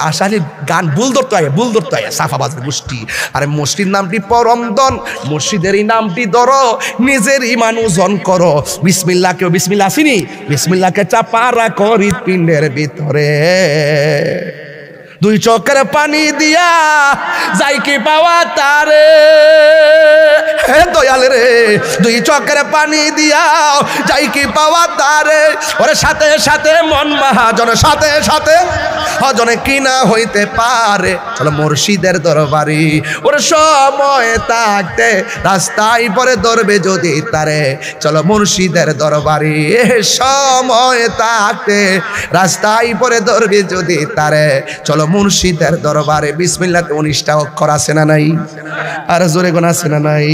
আসলে গান ভুল ধরতে হয়, ভুল ধরতে হয়, সাফাবাজের গোষ্ঠী। আরে মুর্শিদ নামটি পরম দন, মুর্শিদেরই নামটি ধরো, নিজের ইমান ওজন করো। বিসমিল্লাহকেও বিসমিল্লাহ আসিনি, বিসমিল্লাহকে চাপা রাখো হৃৎপিণ্ডের ভিতরে। দুই চোখের পানি দিয়া যাই কি পাওয়া তারে, হে দয়াল রে দুই চোখের পানি দিয়া যাই কি পাওয়া তারে। ওরে সাথে সাথে মন মহাজন, সাথে সাথে হজনে কিনা হইতে পারে, চলো মুর্শিদের দরবারি। ওরে সময় থাকতে রাস্তায় পরে ধরবে যদি তারে, চলো মুর্শিদের দরবারি। সময় থাকতে রাস্তায় পরে ধরবে যদি তারে, চলো মুর্শিদের দরবারে। বিসমিল্লাহতে 19টা অক্ষর আছে না নাই? আর জোরে গোনা আছে না নাই?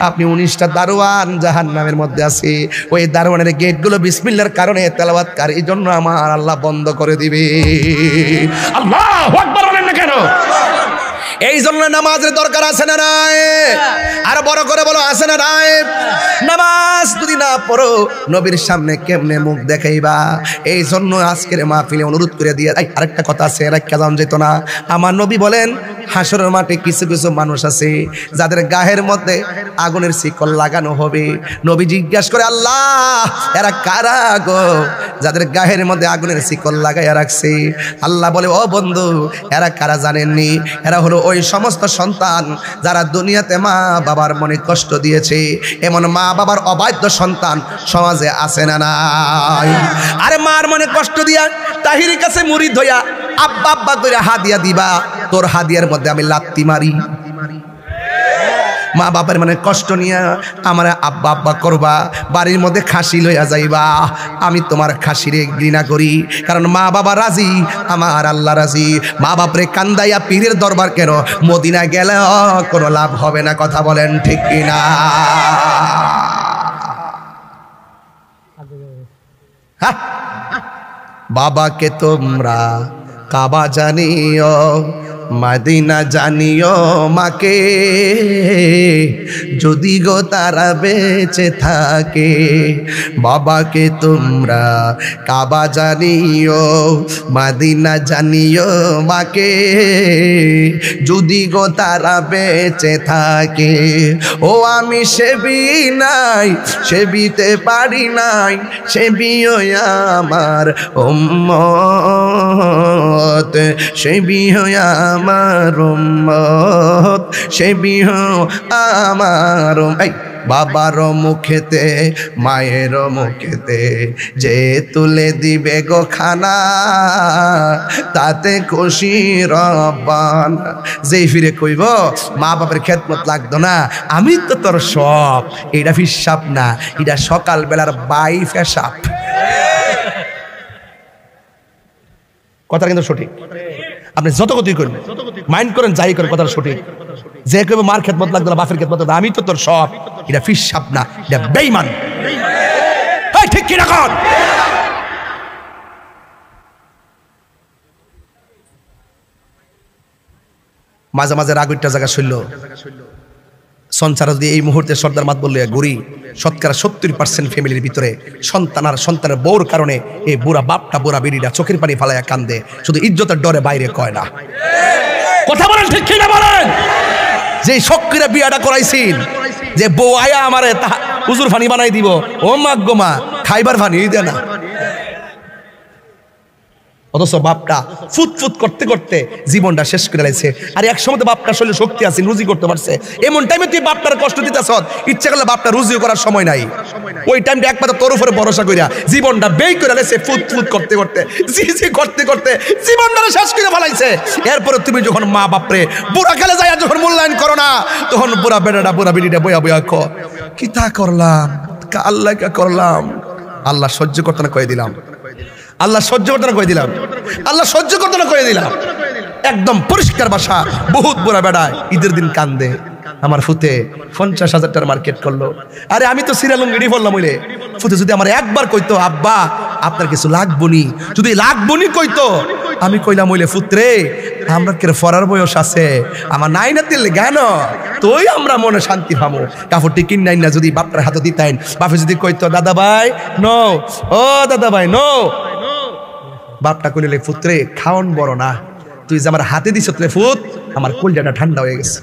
আপনি 19টা দারোয়ান জাহান্নামের মধ্যে আছে, ওই দারোয়ানের গেটগুলো বিসমিল্লাহর কারণে তেলাওয়াতকারী, এই জন্য আমার আল্লাহ বন্ধ করে দিবে। আল্লাহু আকবার বলেন না কেন? এই জন্য নামাজের দরকার আছে না নাই? আর বড় করে বলো আছে না নাই? নামাজ যদি না পড়ো নবীর সামনে কেমনে মুখ দেখাইবা? এই জন্য আজকের মাহফিলে অনুরোধ করে দিয়ে আরেকটা কথা আছে, এরা কেমন যেত না। আমার নবী বলেন হাসরের মাঠে কিছু কিছু মানুষ আছে যাদের গায়ের মধ্যে আগুনের শিকল লাগানো হবে। নবী জিজ্ঞাসা করে, আল্লাহ এরা কারা গো যাদের গায়ের মধ্যে আগুনের শিকল লাগাইয়া রাখছে? আল্লাহ বলে, ও বন্ধু এরা কারা জানেননি? এরা হলো ওই সমস্ত সন্তান যারা দুনিয়াতে মা বাবার মনে কষ্ট দিয়েছে। এমন মা বাবার অবাধ্য সন্তান সমাজে আছে না নাই? আরে মার মনে কষ্ট দিয়া তাহিরের কাছে মুরিদ হইয়া আব্বা আব্বা করে হাদিয়া দিবা, তোর হাদিয়ার মধ্যে আমি লাত্তি মারি। মা বাবার মানে কষ্ট নিয়ে আমার আব্বা আব্বা করবা, বাড়ির মধ্যে খাসি লইয়া যাইবা, আমি তোমার খাসিরে ঘৃণা করি। কারণ মা বাবা রাজি, আমার আল্লাহ রাজি। মা বাপরে কান্দাইয়া পীরের দরবার কেন, মদিনা গেলে কোনো লাভ হবে না। কথা বলেন ঠিক কিনা? বাবাকে তোমরা কাবা জানিও, মদিনা জানিও মাকে, যদি গো তারা বেঁচে থাকে। বাবাকে তোমরা কাবা জানিও, মদিনা জানিও মাকে, যদি গো তারা বেঁচে থাকে। ও আমি সেবি নাই, সেবিতে পারি নাই, সেবিও আমার উম্মত, সেবিও আমার উম্মত, সেবিও আমার। বাবার মুখেতে মায়ের মুখেতে যে তুলে দিবে গো খানা, তাতে খুশি রব্বানা। যেই ফিরে কইব মা বাবার খেদমত লাগতো না, আমি তো তোর সব, এটা হিসাব না, এটা সকাল বেলার বাই ফেসাব। কথা কিন্তু সঠিক। আপনি যত গতি করবেন, মাইন্ড করেন যাই করেন, কথাটা সঠিক। যে কেউ মার খেদমত লাগতো না, বাপের খেদমত, আমি তো তোর সব, এটা ফিসাব না, এটা বেঈমান। ঠিক কিনা কর? মাঝে মাঝে রাগুইটা জায়গা শৈল সঞ্চার যদি এই মুহূর্তে সর্দার মাত বললে ঘুরি, শতকরা 70% ফ্যামিলির ভিতরে সন্তান আর সন্তানের বউর কারণে এই বুড়া বাপটা বুড়া বিড়িটা চোখের পানি ফালাইয়া কান্দে, শুধু ইজ্জতের ডরে বাইরে কয় না। কথা বলেন ঠিক কিনা বলেন? যে শক্তিরা বিয়াটা করাইছিল, যে বউ আয়া আমারে হুজুর ফানি বানাই দিব, ও মা গো মা খাইবার ফানি দে না। অথচ বাপটা ফুটফুট করতে করতে জীবনটা শেষ করে লাইছে। আর এক সময় তো বাপটার শরীরে শক্তি আছে, রুজি করতে পারছে, এমন টাইমে তুই বাপটার কষ্ট দিতেছ, ইচ্ছা করলে বাপটা রুজিও করার সময় নাই। ওই টাইমটা একমাত্র তোর উপরে ভরসা কইরা জীবনটা বেই করে লাইছে, ফুটফুট করতে করতে জি করতে করতে জীবনটা শেষ করে ফেলাইছে। এরপরে তুমি যখন মা বাপরে বুড়া কালে যায় যখন মূল্যায়ন করো না, তখন বুড়া বেটাটা বুড়া বেটিটা বয়া বয়া ক কি তা করলাম, আল্লাহ কা করলাম, আল্লাহ সহ্য করতে না কয়ে দিলাম, আল্লাহ সহ্য করতে না কয়ে দিলাম, আল্লাহ সহ্য করতে না কয়ে দিলাম। একদম পরিষ্কার ভাষা। বহুত বুড়া বেড়ায় ঈদের দিন কান্দে, আমার ফুতে 50,000 টাকার মার্কেট করলো। আরে আমি তো সিরিয়ালঙ্গিডি বললাম, ওইলে ফুতে যদি আমার একবার কইতো আব্বা আপনার কিছু লাগবনি, যদি লাগবনি কইতো, আমি কইলাম ওইলে ফুতরে আমরা কে ফরার বয়স আছে, আমার নাই না দিলে জ্ঞান তোই আমরা মনে শান্তি পাবো। কাপড়টি কিন নাই না যদি বাপটার হাতে দিতেন, বাপে যদি কইতো দাদা ভাই নো, ও দাদা ভাই নো, বাপটা কইলে ফুতরে খাওন বড় না, তুই যে আমার হাতে দিছ রে ফুত, আমার কলজাটা ঠান্ডা হয়ে গেছে।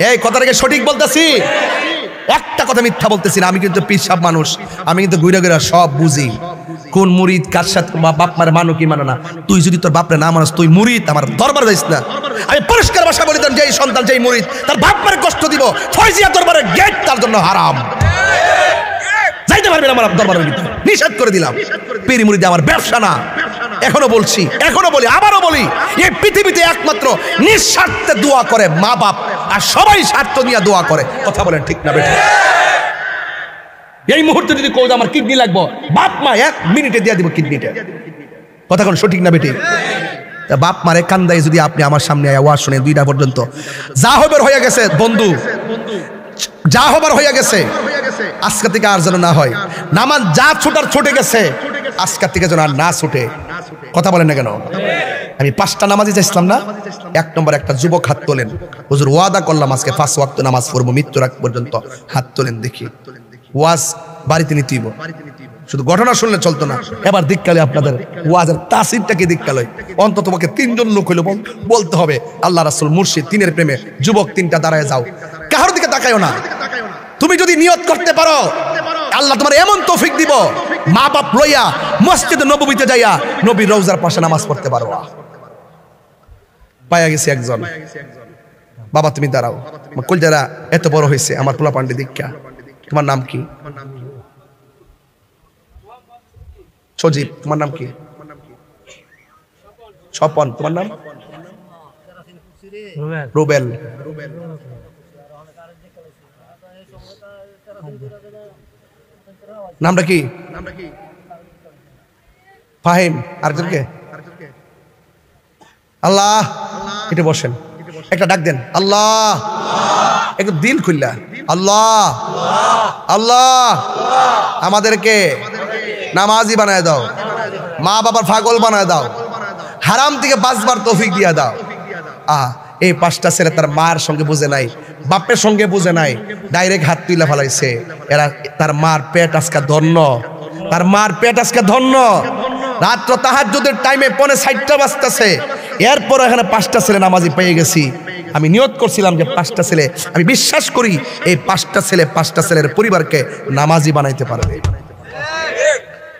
এই কথাটাকে সঠিক বলতেছি, একটা কথা মিথ্যা বলতেছি না। আমি কিন্তু পিসাব মানুষ, আমি কিন্তু ঘুরে ঘুরে সব বুঝি, কোন মুরিদ কার সাথে বাপ মারে মানো কি মানো না। তুই যদি তোর বাপরে না মানস, তুই মুরিদ আমার দরবার যাইস না। আমি পরিষ্কার ভাষা বলি, যে সন্তান যেই মুরিদ তার বাপ মারে কষ্ট দিব, ফয়জিয়া দরবারের গেট তার জন্য হারাম, যাইতে পারবে না আমার দরবারের ভিতরে, নিষেধ করে দিলাম। পীর মুরিদ আমার ব্যবসা না, এখনো বলছি, এখনো বলি, আবারও বলি, এই পৃথিবীতে একমাত্র নিঃস্বার্থে দোয়া করে মা বাপ, আর সবাই স্বার্থ নিয়ে দোয়া করে। কথা বলেন ঠিক না বেটা? এই মুহূর্তে যদি কই আমার কিডনি লাগবো, বাপ মা 1 মিনিটে দিয়ে দিব কিডনিটা। কথা কোন সঠিক না বেটি? বাপ মারে কান্দাই যদি আপনি আমার সামনে আওয়াজ শুনে 2টা পর্যন্ত, যা হবার হয়ে গেছে বন্ধু, যা হবার হয়ে গেছে, আজকে থেকে আর যেন না হয়। নামাজ যা ছুটার ছুটে গেছে, আজকে থেকে যেন আর না ছুটে। কথা বলেন না কেন? আমি 5টা নামাজই চাইছিলাম না। 1 নম্বর একটা যুবক হাত তোলেন, হুজুর ওয়াদা করলাম আজকে 5 ওয়াক্ত নামাজ পড়বো মৃত্যুর আগ পর্যন্ত। হাত তোলেন দেখি। ওয়াজ বাড়িতে নিতেইব, শুধু ঘটনা শুনলে চলতো না। এবার দিককালে আপনাদের ওয়াজের তাসিরটাকে দিককালে অন্তত তোমাকে 3 জন লোক হইলো বলতে হবে আল্লাহ রাসূল মুর্শিদ 3-এর প্রেমে। যুবক 3টা দাঁড়ায় যাও, কারোর দিকে তাকায়ও না। তুমি যদি নিয়ত করতে পারো, আল্লাহ তোমার এমন তৌফিক দিব, মা বাপ লইয়া মসজিদে নববীতে যাইয়া নবীর রওজার পাশে নামাজ পড়তে পারো। পায়া গেছে একজন, বাবা তুমি দাঁড়াও, কলজারা এত বড় হয়েছে আমার পোলা পান্ডে দীক্ষা, তোমার নাম কি? সজীব। তোমার নাম কি? স্বপন। তোমার নাম? রুবেল। নামটা কি? ফাহিম। আরেকজনকে? আল্লাহ। এটা বসেন, একটা ডাক দেন আল্লাহ, একটু দিল খুললা আল্লাহ আল্লাহ। আমাদেরকে নামাজি বানায় দাও, মা বাবার পাগল বানায় দাও, হারাম থেকে বাঁচবার তৌফিক দিয়া দাও। এই 5টা ছেলে তার মার সঙ্গে বুঝে নাই, বাপের সঙ্গে বুঝে নাই, ডাইরেক্ট হাত তুলে ফেলাইছে। এরা তার মার পেট আজকে ধন্য, তার মার পেট আজকে ধন্য। রাত্র তাহাজ্জুদের টাইমে 6:45 বাজতেছে, এরপর এখানে 5টা ছেলে নামাজি পেয়ে গেছি। আমি নিয়ত করছিলাম যে 5টা ছেলে, আমি বিশ্বাস করি এই 5টা ছেলের পরিবারকে নামাজি বানাইতে পারবে।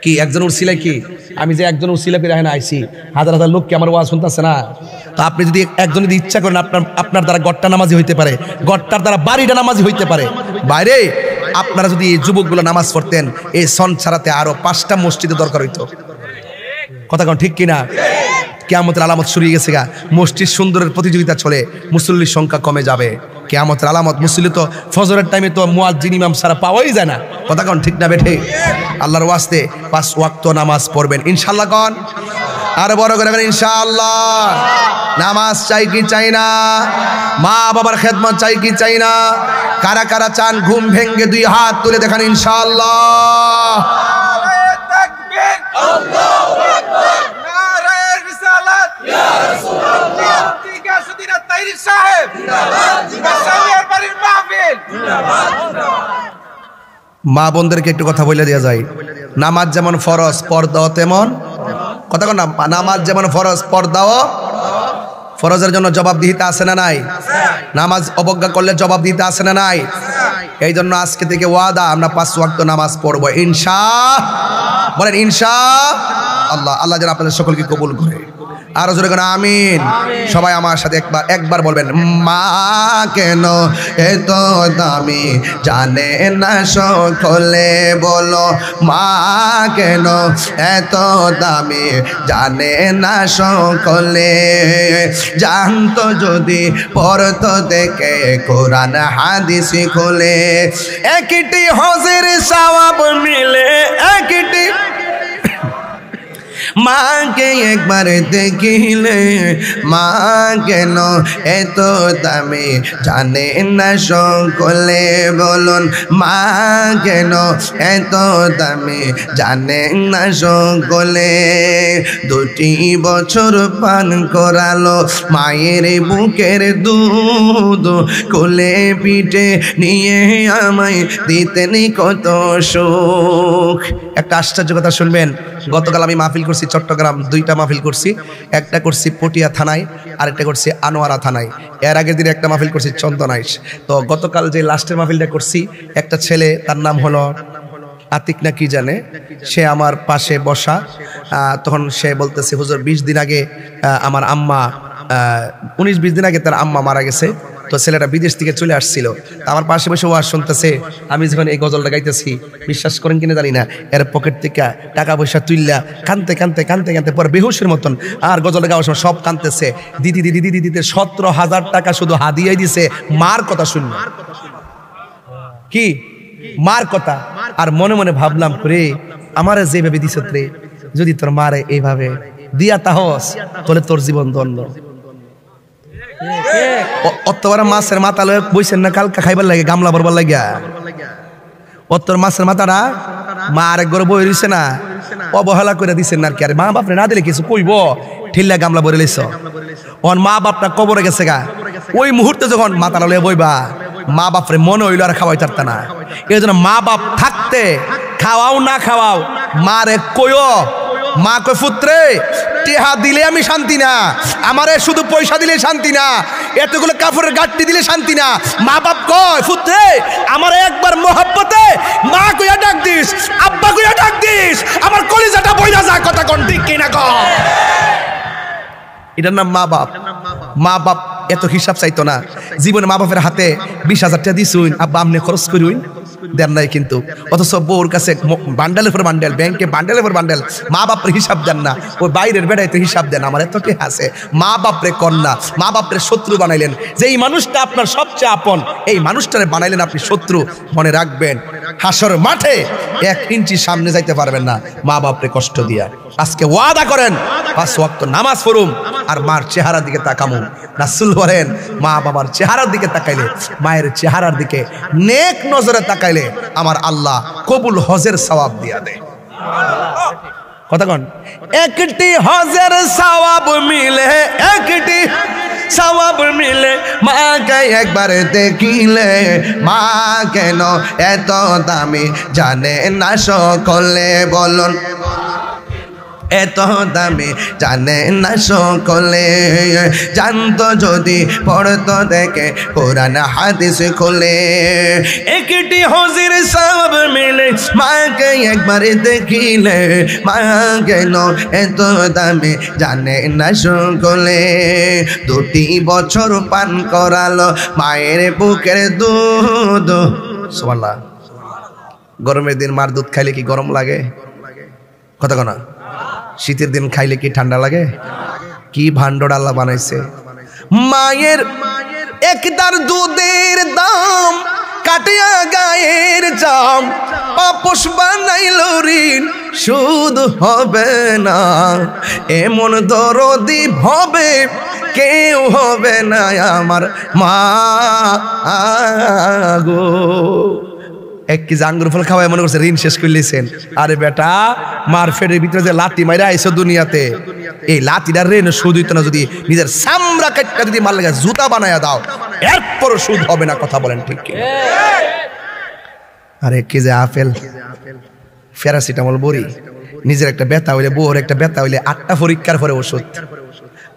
কি একজন উরসিলা? কি আমি যে একজন উরসিলা করে এখানে আইছি, হাজার হাজার লোককে আমার ওয়াজ শুনতেছে না? তো আপনি যদি একজন যদি ইচ্ছা করেন, আপনার দ্বারা গড়টা নামাজি হইতে পারে, গড়টার দ্বারা বাড়িটা নামাজি হইতে পারে। বাইরে আপনারা যদি এই যুবকগুলো নামাজ পড়তেন, এই সন ছাড়াতে আরো 5টা মসজিদে দরকার হইতো। কথা কোন ঠিক কিনা? কিয়ামতের আলামত শুরু হয়ে গেছে গা, মসজিদ সুন্দরের প্রতিযোগিতা চলে, মুসল্লির সংখ্যা কমে যাবে। কিয়ামতের আলামত, মুসল্লি তো ফজরের টাইমে তো মুয়াজ্জিন ইমাম ছাড়া পাওয়াই যায় না। কথা কোন ঠিক না বেঠে? আল্লাহর ওয়াস্তে 5 ওয়াক্ত নামাজ পড়বেন ইনশাআল্লাহ। কোন আর বড় করে ইনশাআল্লাহ। নামাজ চাই কি চাই না? মা বাবার খেদমত চাই কি চাই না? কারা কারা চান ঘুম ভেঙ্গে 2 হাত তুলে দেখান ইনশাআল্লাহ। মা বোনদেরকে একটু কথা বলে দেওয়া যায়, নামাজ যেমন ফরজ পর্দাও তেমন। কথা কন না, নামাজ যেমন ফরজ পর্দাও। ফরজের জন্য জবাবদিহিতা আছে না নাই? নামাজ অবজ্ঞা করলে জবাবদিহিতা আছে না নাই? এই জন্য আজকে থেকে ওয়াদা, আমরা 5 ওয়াক্ত নামাজ পড়বো বলেন ইনশাআল্লাহ। আল্লাহ যেন আপনাদের সকলকে কবুল করে। আরো জোরে করে আমিন। সবাই আমার সাথে একবার বলবেন, মা কেন এত দামি জানে না সকলে, বলো মা কেন এত দামি জানে না সকলে, জানতো যদি পড়তো দেখে কোরআন হাদিস খুলে, একটি হজের সওয়াব মিলে, একটি মাকে একবার দেখিলে, মা কেন এত দামি জানে না সকলে, বলুন মা কেন এত দামি জানে না সকলে। 2টি বছর পান করালো মায়ের বুকের দুধ, কোলে পিঠে নিয়ে আমায় দিতেন কত সুখ। একটা আশ্চর্য কথা শুনবেন, গতকাল আমি মাহফিল করছি চট্টগ্রাম, 2টা মাহফিল করছি, একটা করছি পটিয়া থানায় আর একটা করছি আনোয়ারা থানায়, এর আগের দিন একটা মাহফিল করছি চন্দনাইশ। তো গতকাল যে লাস্টের মাহফিলটা করছি, একটা ছেলে, তার নাম হলো আতিক না কি জানে, সে আমার পাশে বসা, তখন সে বলতেছে হুজুর 20 দিন আগে আমার আম্মা 19-20 দিন আগে তার আম্মা মারা গেছে, তো ছেলেটা বিদেশ থেকে চলে আসছিল, আমার পাশে বসে ওয়াজ শুনতেছে। আমি যখন এই গজলটা গাইতেছি, বিশ্বাস করেন কিনা জানি না, এর পকেট থেকে টাকা পয়সা তুললা কানতে কানতে কানতে কানতে পরে বেহুশের মতন, আর গজলটা গাওয়ার সময় সব কানতেছে, দিদি 17,000 টাকা শুধু হাদিয়াই দিছে মার কথা শুনল। কি মার কথা? আর মনে মনে ভাবলাম রে, আমারে যেভাবে দিছ রে, যদি তোর মারে এইভাবে দিয়া তাহস, তাহলে তোর জীবন ধন্য। অতবার মাছের মাথা লয়ে বইছেন না কালকা খাইবার লাগে, গামলা ভরবার লাগিয়া, অতর মাছের মাথাটা মা আরেক ঘরে বই রইছে না, অবহেলা করে দিচ্ছেন না আর কি। আর মা বাপরে না দিলে কিছু কইব, ঠিল্লা গামলা ভরে লইছ। ওর মা বাপটা কবরে গেছে গা, ওই মুহূর্তে যখন মাথা লয়ে বইবা, মা বাপরে মনে হইল আর খাওয়াই তারতা না। এই জন্য মা বাপ থাকতে খাওয়াও না খাওয়াও, মারে কইও, মা কই পুত্রে টেহা দিলে আমি শান্তি না, আমারে শুধু পয়সা দিলে শান্তি না, এতগুলো কাপড়ের গাঁটটি দিলে শান্তি না। মা বাপ কয় পুত্রে আমারে একবার মহব্বতে মা কইয়া ডাক দিস, আব্বা কইয়া ডাক দিস, আমার কলিজাটা বইলা যা, কথা কোন ঠিক কিনা ক। এটার নাম মা বাপ। মা বাপ এত হিসাব চাইতো না। জীবনে মা বাপের হাতে 20,000 টাকা দিছুন, আব্বা আমনে খরচ করুন, দেন নাই কিন্তু। অথচ বউর কাছে বান্ডেলের পর বান্ডেল, ব্যাংকে বান্ডেলের পর বান্ডেল, মা বাপরে হিসাব দেন না। ওই বাইরের বেড়াইতে হিসাব দেন, আমার এত টাকা আছে। মা বাপরে কন্যা, মা বাপরে শত্রু বানাইলেন। যে এই মানুষটা আপনার সবচেয়ে আপন, এই মানুষটারে বানাইলেন আপনি শত্রু। মনে রাখবেন, হাসর মাঠে 1 ইঞ্চি সামনে যাইতে পারবেন না মা বাপরে কষ্ট দিয়া। আজকে ওয়াদা করেন 5 ওয়াক্ত নামাজ পড়ুম আর মার চেহারার দিকে তাকামু। রাসূল বলেন, মা বাবার চেহারার দিকে তাকাইলে, মায়ের চেহারার দিকে নেক নজরে তাকাইলে আমার আল্লাহ কবুল হজের সওয়াব দিয়া দেয়। কথা কোন? একটি হজের সওয়াব মিলে, একটি সওয়াব মিলে, মাকে একবার দেখিলে, মা কেন এত দামি জানে না সকলে, বলুন এত দামি জানে না সকলে, জানতো যদি পড়তো দেখে কোরআন হাদিস খুলে। একটি হজের সওয়াব মিলে, মাকে একবার দেখিলে, মা কেন এত দামি জানে না সকলে। 2টি বছর পান করালো মায়ের বুকের দুধ। সুবহানাল্লাহ। গরমের দিন মার দুধ খাইলে কি গরম লাগে? কথা কনা। শীতের দিন খাইলে কি ঠান্ডা লাগে? কি ভান্ডর আল্লাহ বানাইছে। মায়ের একদার দুধের দাম কাটিয়া গায়ের জাম, আপোষ বানাইল ঋণ সুদ হবে না, এমন দরদি হবে কেউ হবে না আমার মা গো। 1 কেজি আঙ্গুর ফল খাওয়াই মনে করছে ঋণ শেষ করলেছেন। আরে বেটা, মার ফেটের ভিতরে যে লাথি মাইরা আইছো দুনিয়াতে, এই লাথিটার ঋণ সুদ হইতো না যদি নিজের চামড়া কাটটা যদি মার লাগে জুতা বানায়া দাও, এরপরও সুদ হবে না। কথা বলেন ঠিক কি? আর 1 কেজি আপেল, প্যারাসিটামল বড়ি, নিজের একটা ব্যথা হইলে, বউর একটা ব্যথা হইলে 8টা পরীক্ষার পরে ওষুধ।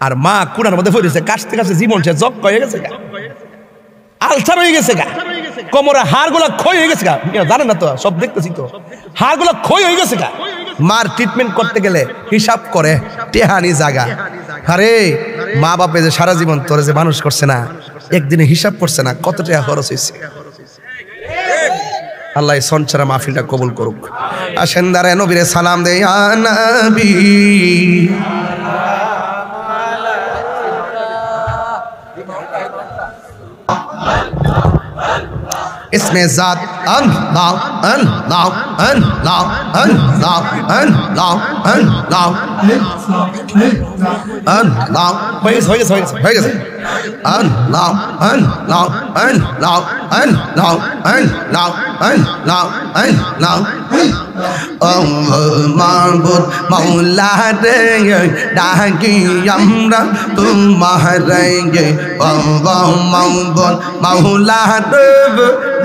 আর মা কুড়ার মধ্যে পড়েছে, কাশতে কাশতে জীবন সে জক হয়ে গেছে গা, আলসার হয়ে গেছে গা। কোমরে হাড়গুলো ক্ষয় হয়ে গেছে গা, জানেন না তো, সব দেখতেছি তো, হাড়গুলো ক্ষয় হয়ে গেছে গা। মার ট্রিটমেন্ট করতে গেলে হিসাব করে টেহানি জায়গা। আরে মা বাপে যে সারা জীবন তোরে যে মানুষ করছে না, একদিনে হিসাব করছে না কত টাকা খরচ হয়েছে। আল্লাহ সঞ্চারা মাহফিলটা কবুল করুক। আসেন দাঁড়ায় নবীরে সালাম দেই। ইয়া নবী इसमें जात अल्लाह अल्लाह अल्लाह अल्लाह अल्लाह अल्लाह अल्लाह हो गए अल्लाह अल्लाह अल्लाह अल्लाह अल्लाह अल्लाह अल्लाह माबूद मौला रे डाकी আমরা तुम्हारे माबूद मौला रे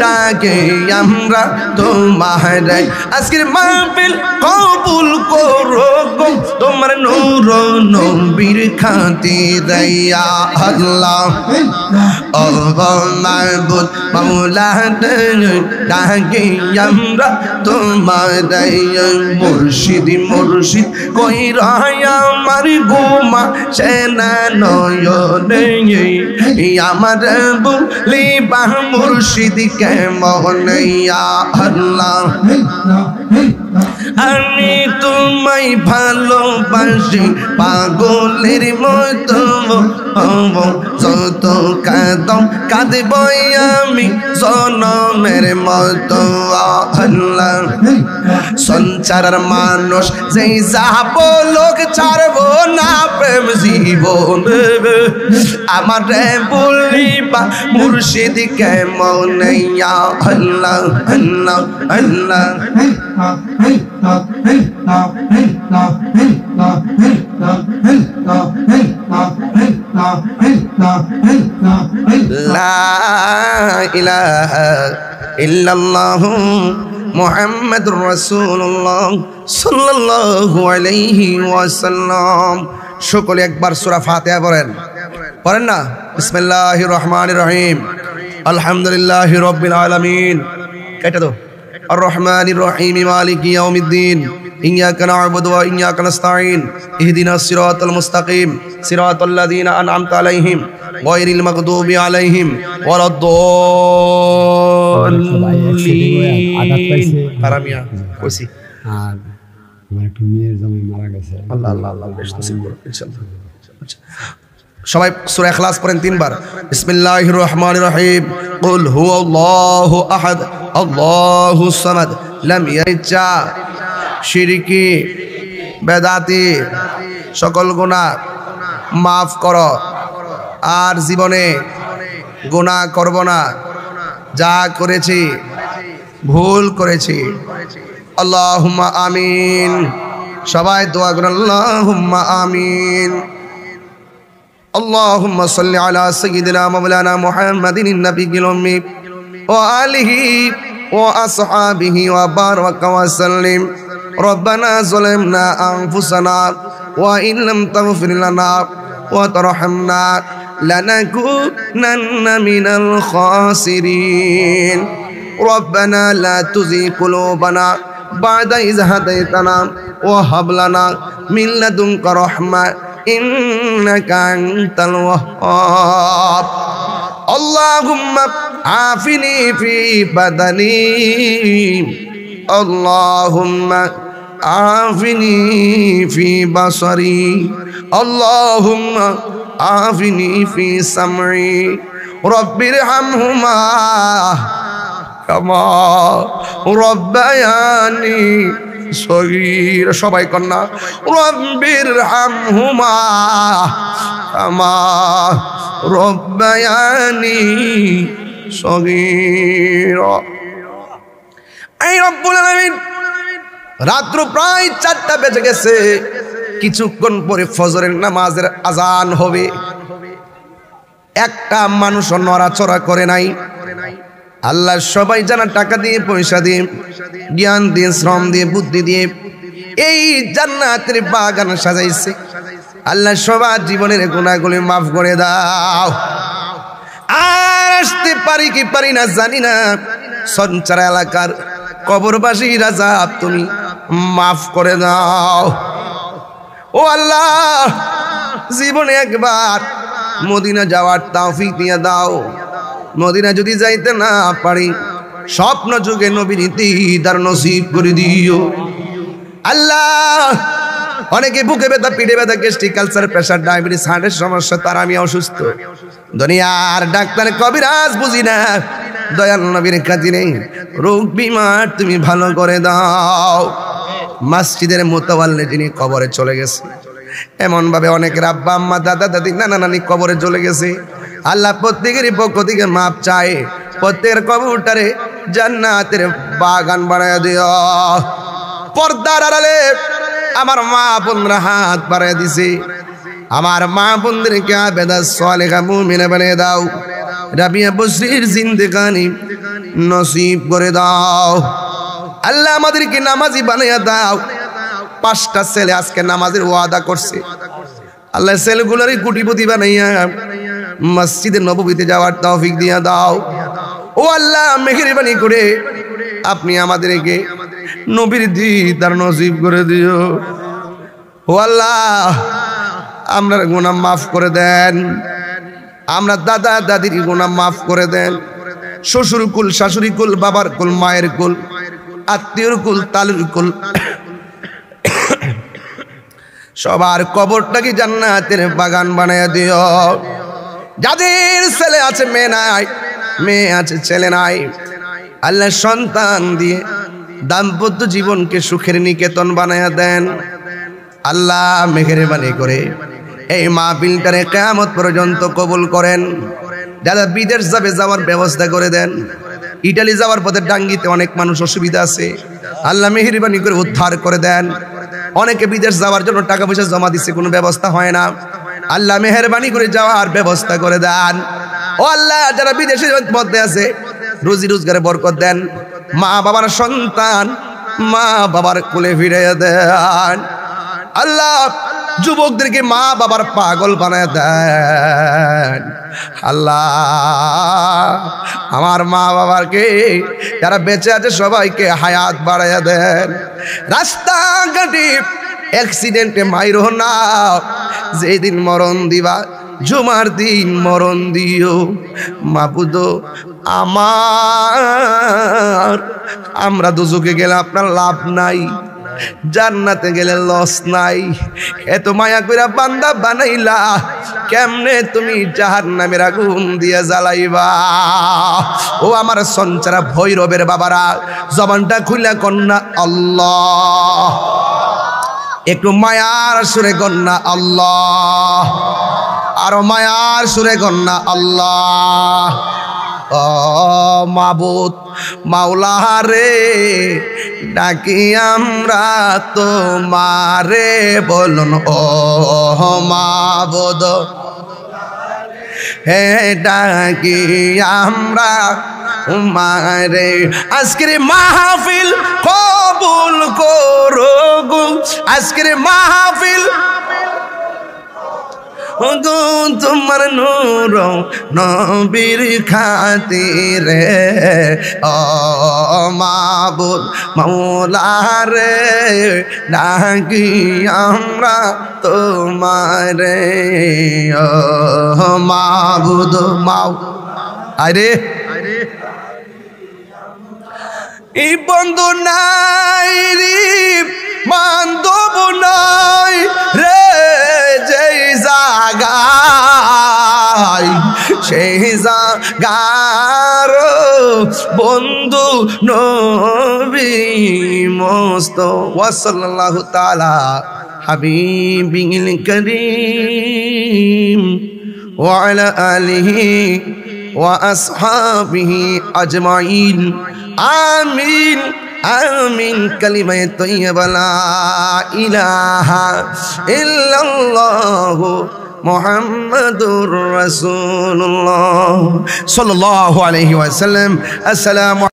ডাকে আমরা তোমারে আজকের মাহফিল কবুল করো গো তোমার নূর নবীর খাতিরে ইয়া আল্লাহ আল্লাহ মাবুদ মাওলা ডাকে আমরা তোমারে মুর্শিদ মুর্শিদ কই রায়া আমার গোমা সেনা নয়নে আমার বলি বা মুর্শিদ কেমন ইয়া আল্লাহ আমি তোমায় ভালোবাসি পাগলের মতো যত কাঁদো কাঁদব আমি জনমের মতো আল্লাহ সঞ্চারের মানুষ যেই যাব লোক ছাড়বো না প্রেম জীবন আমার বলিবা মুর্শিদ কেমন ইয়া আল্লাহ আল্লাহ আল্লাহ লা ইলাহা ইল্লাল্লাহু মুহাম্মাদুর রাসূলুল্লাহ সাল্লাল্লাহু আলাইহি ওয়াসাল্লাম। সকলে একবার সূরা ফাতিহা পড়েন না। বিসমিল্লাহির রহমানির রহিম আলহামদুলিল্লাহি রাব্বিল আলামিন। কেটে দাও। আর রহমানির রহিম মালিকি ইয়াউমিদ্দিন ইয়্যাকা না'বুদু ওয়া ইয়্যাকা নাস্তাঈন ইহদিনাস সিরাতাল মুস্তাকিম সিরাতাল্লাযীনা আন'আমতা আলাইহিম গায়রিল মাগদুবি আলাইহিম ওয়ালাদ-দাল্লিন। হারামিয়া কইছি আর আমার একটা মেয়ের জামাই মারা গেছে। আল্লাহ আল্লাহ আল্লাহ বেশ নসিব করুন ইনশাআল্লাহ। সবাই সূরা ইখলাস পড়েন তিনবার। বিসমিল্লাহির রহমানির রহিম কুল হুয়াল্লাহু আহাদ আল্লাহুস সামাদ লাম ইয়ালিদ শিরকি বেদাতি সকল গুনাহ মাফ করো, আর জীবনে গুনাহ করব না, যা করেছি ভুল করেছি। আল্লাহুম্মা আমিন। সবাই দোয়া করুন আল্লাহুম্মা আমিন। আল্লাহুম্মা সাল্লি আলা সাইয়্যিদিনা মাওলানা মুহাম্মাদিন নাবিয়্যিল উম্মি ওয়া আলিহি ওয়া আসহাবিহি ওয়া বারাকা ওয়া সাল্লিম। রব্বানা যালামনা আনফুসানা ওয়া ইন লাম তাগফির লানা ওয়া তারহামনা লানাকুনান্না মিনাল খাসিরিন। রব্বানা লা তুযিগ কুলুবানা বা'দা ইয হাদাইতানা ওয়া হাব লানা মিন লাদুনকা রাহমা ইন্নাকা আনতাল ওয়াহ্হাব। আল্লাহুম্মা আফিনি ফি বাদানি আল্লাহুম্মা আফিনি ফি বাসারি আল্লাহুম্মা আফিনি ফি সামঈ রব্বির হামহুমা কামা রব্বায়ানি সগীর। সবাই কন্যা রব্বির হামহুমা কামা রব্বায়ানি সগীর। এই রব্বুল আলামিন রাত্র প্রায় 4টা বেজে গেছে, কিছুক্ষণ পরে ফজরের নামাজের আজান হবে। একটা মানুষ নড়াচড়া করে নাই। আল্লাহ সবাই জানা টাকা দিয়ে পয়সা দিয়ে জ্ঞান দিয়ে শ্রম দিয়ে বুদ্ধি দিয়ে এই জান্নাতের বাগান সাজাইছে। আল্লাহ সবার জীবনের গুনাহগুলি মাফ করে দাও। আর আসতে পারি কি পারি না জানি না, সঞ্চার এলাকার কবরবাসী রাজা তুমি মাফ করে দাও। ও আল্লাহ, জীবনে একবার মদিনা যাওয়ার তৌফিক দিয়ে দাও। মদিনা যদি যাইতে না পারি, স্বপ্ন যুগে নবীর দিদার নসিব করে দিও আল্লাহ। অনেকে বুকে ব্যথা, পিঠে ব্যথা, গ্যাস্ট্রিক আলসার, প্রেসার, ডায়াবেটিস, হার্টের সমস্যা, তার আমি অসুস্থ। দুনিয়ার ডাক্তার কবিরাজ বুঝি না, দয়াল নবীর খাতিরে রোগ বিমার তুমি ভালো করে দাও। মসজিদের মোতাওয়াল্লি যিনি কবরে চলে গেছে, এমন ভাবে অনেকের আব্বা আম্মা দাদা দাদি নানা নানি কবরে চলে গেছে। আল্লাহ প্রত্যেকেরই পক্ষ থেকে মাপ চায়, প্রত্যেকের কবরটারে জান্নাতের বাগান বানায় দিও। পর্দার আড়ালে আমার মা বোনরা হাত বাড়ায় দিছে, আমার মা বোনদেরকে আবেদা সালেহা মুমিনা বানিয়ে দাও। রাবিয়া বসরির জিন্দেগানি নসিব করে দাও আল্লাহ। আমাদেরকে নামাজি বানিয়ে দাও। 5টা ছেলে আজকে নামাজের ওয়াদা করছে, আল্লাহ ছেলেগুলোরই কোটিপতি বানাইয়া মসজিদে নববীতে যাওয়ার তৌফিক দিয়া দাও। ও আল্লাহ, মেহেরবানি করে আপনি আমাদেরকে নবীর দিদার নসিব করে দিও। ও আল্লাহ, আমরা গুনাহ মাফ করে দেন, আমরা দাদা দাদির গুনাহ মাফ করে দেন। শ্বশুর কুল, শাশুড়ি কুল, বাবার কুল, মায়ের কুল, আত্মীয়র কুল, তালুর কুল, সবার কবরটাকে জান্নাতের বাগান বানায় দিও। যাদের ছেলে আছে মেয়ে নাই, মেয়ে আছে ছেলে নাই, আল্লাহ সন্তান দিয়ে দাম্পত্য জীবনকে সুখের নিকেতন বানায়া দেন। আল্লাহ মেহেরবানি করে এই মাহফিলটারে কিয়ামত পর্যন্ত কবুল করেন। যারা বিদেশ যাবে যাওয়ার ব্যবস্থা করে দেন। ইটালি যাওয়ার পথে ডাঙ্গিতে অনেক মানুষ অসুবিধা আছে, আল্লাহ মেহেরবানি করে উদ্ধার করে দেন। অনেকে বিদেশ যাওয়ার জন্য টাকা পয়সা জমা দিচ্ছে, কোনো ব্যবস্থা হয় না, আল্লাহ মেহেরবানি করে যাওয়ার ব্যবস্থা করে দেন। ও আল্লাহ, যারা বিদেশের মধ্যে আছে রুজি রোজগারে বরকত দেন। মা বাবার সন্তান মা বাবার কোলে ফিরিয়ে দেন। আল্লাহ, যুবকদেরকে মা বাবার পাগল বানায় দেন। আল্লাহ, আমার মা বাবাকে যারা বেঁচে আছে সবাইকে হায়াত বাড়াইয়া দেন। রাস্তাঘাটে অ্যাক্সিডেন্টে মাইরো না, যেদিন মরণ দিবা জুমার দিন মরণ দিও। মাবুদ আমার, আমরা দুজকে গেলে আপনার লাভ নাই, জান্নাতে গেলে লস নাই। এত মায়া কইরা বান্দা বানাইলা, কেমনে তুমি জাহান্নামের আগুন দিয়া জ্বালাইবা? ও আমার সঞ্চারা ভৈরবের বাবারা, জবানটা খুইলা কন্যা আল্লাহ, একটু মায়ার সুরে কন্যা আল্লাহ, আরো মায়ার সুরে কন্যা আল্লাহ। ও মাবুদ মাওলা রে, ডাকি আমরা তোমারে, বলুন ও মাবুদ, হে ডাকি আমরা তোমারে। আজকের মাহফিল কবুল করো গো, আজকের মাহফিল তোমার নূর নবীর খাতিরে। ও মাবুদ মাওলা রে, ডাকি আমরা তোমারে। ও মাবুদ মাও, আরে এই বন্ধু নাই রে, বান্ধব নাই রে, যেই জাগায় সেই জাগার বন্ধু নবী মুস্তাফা সাল্লাল্লাহু তাআলা হাবিবিল করিম ওয়া আলা আলিহি ওয়া আসহাবিহি আজমাইন। আমিন আমিন। কালিমায়ে তাইয়্যিবা লা ইলাহা ইল্লাল্লাহু মুহাম্মাদুর রাসূলুল্লাহ সাল্লাল্লাহু আলাইহি ওয়াসাল্লাম। আসসালামু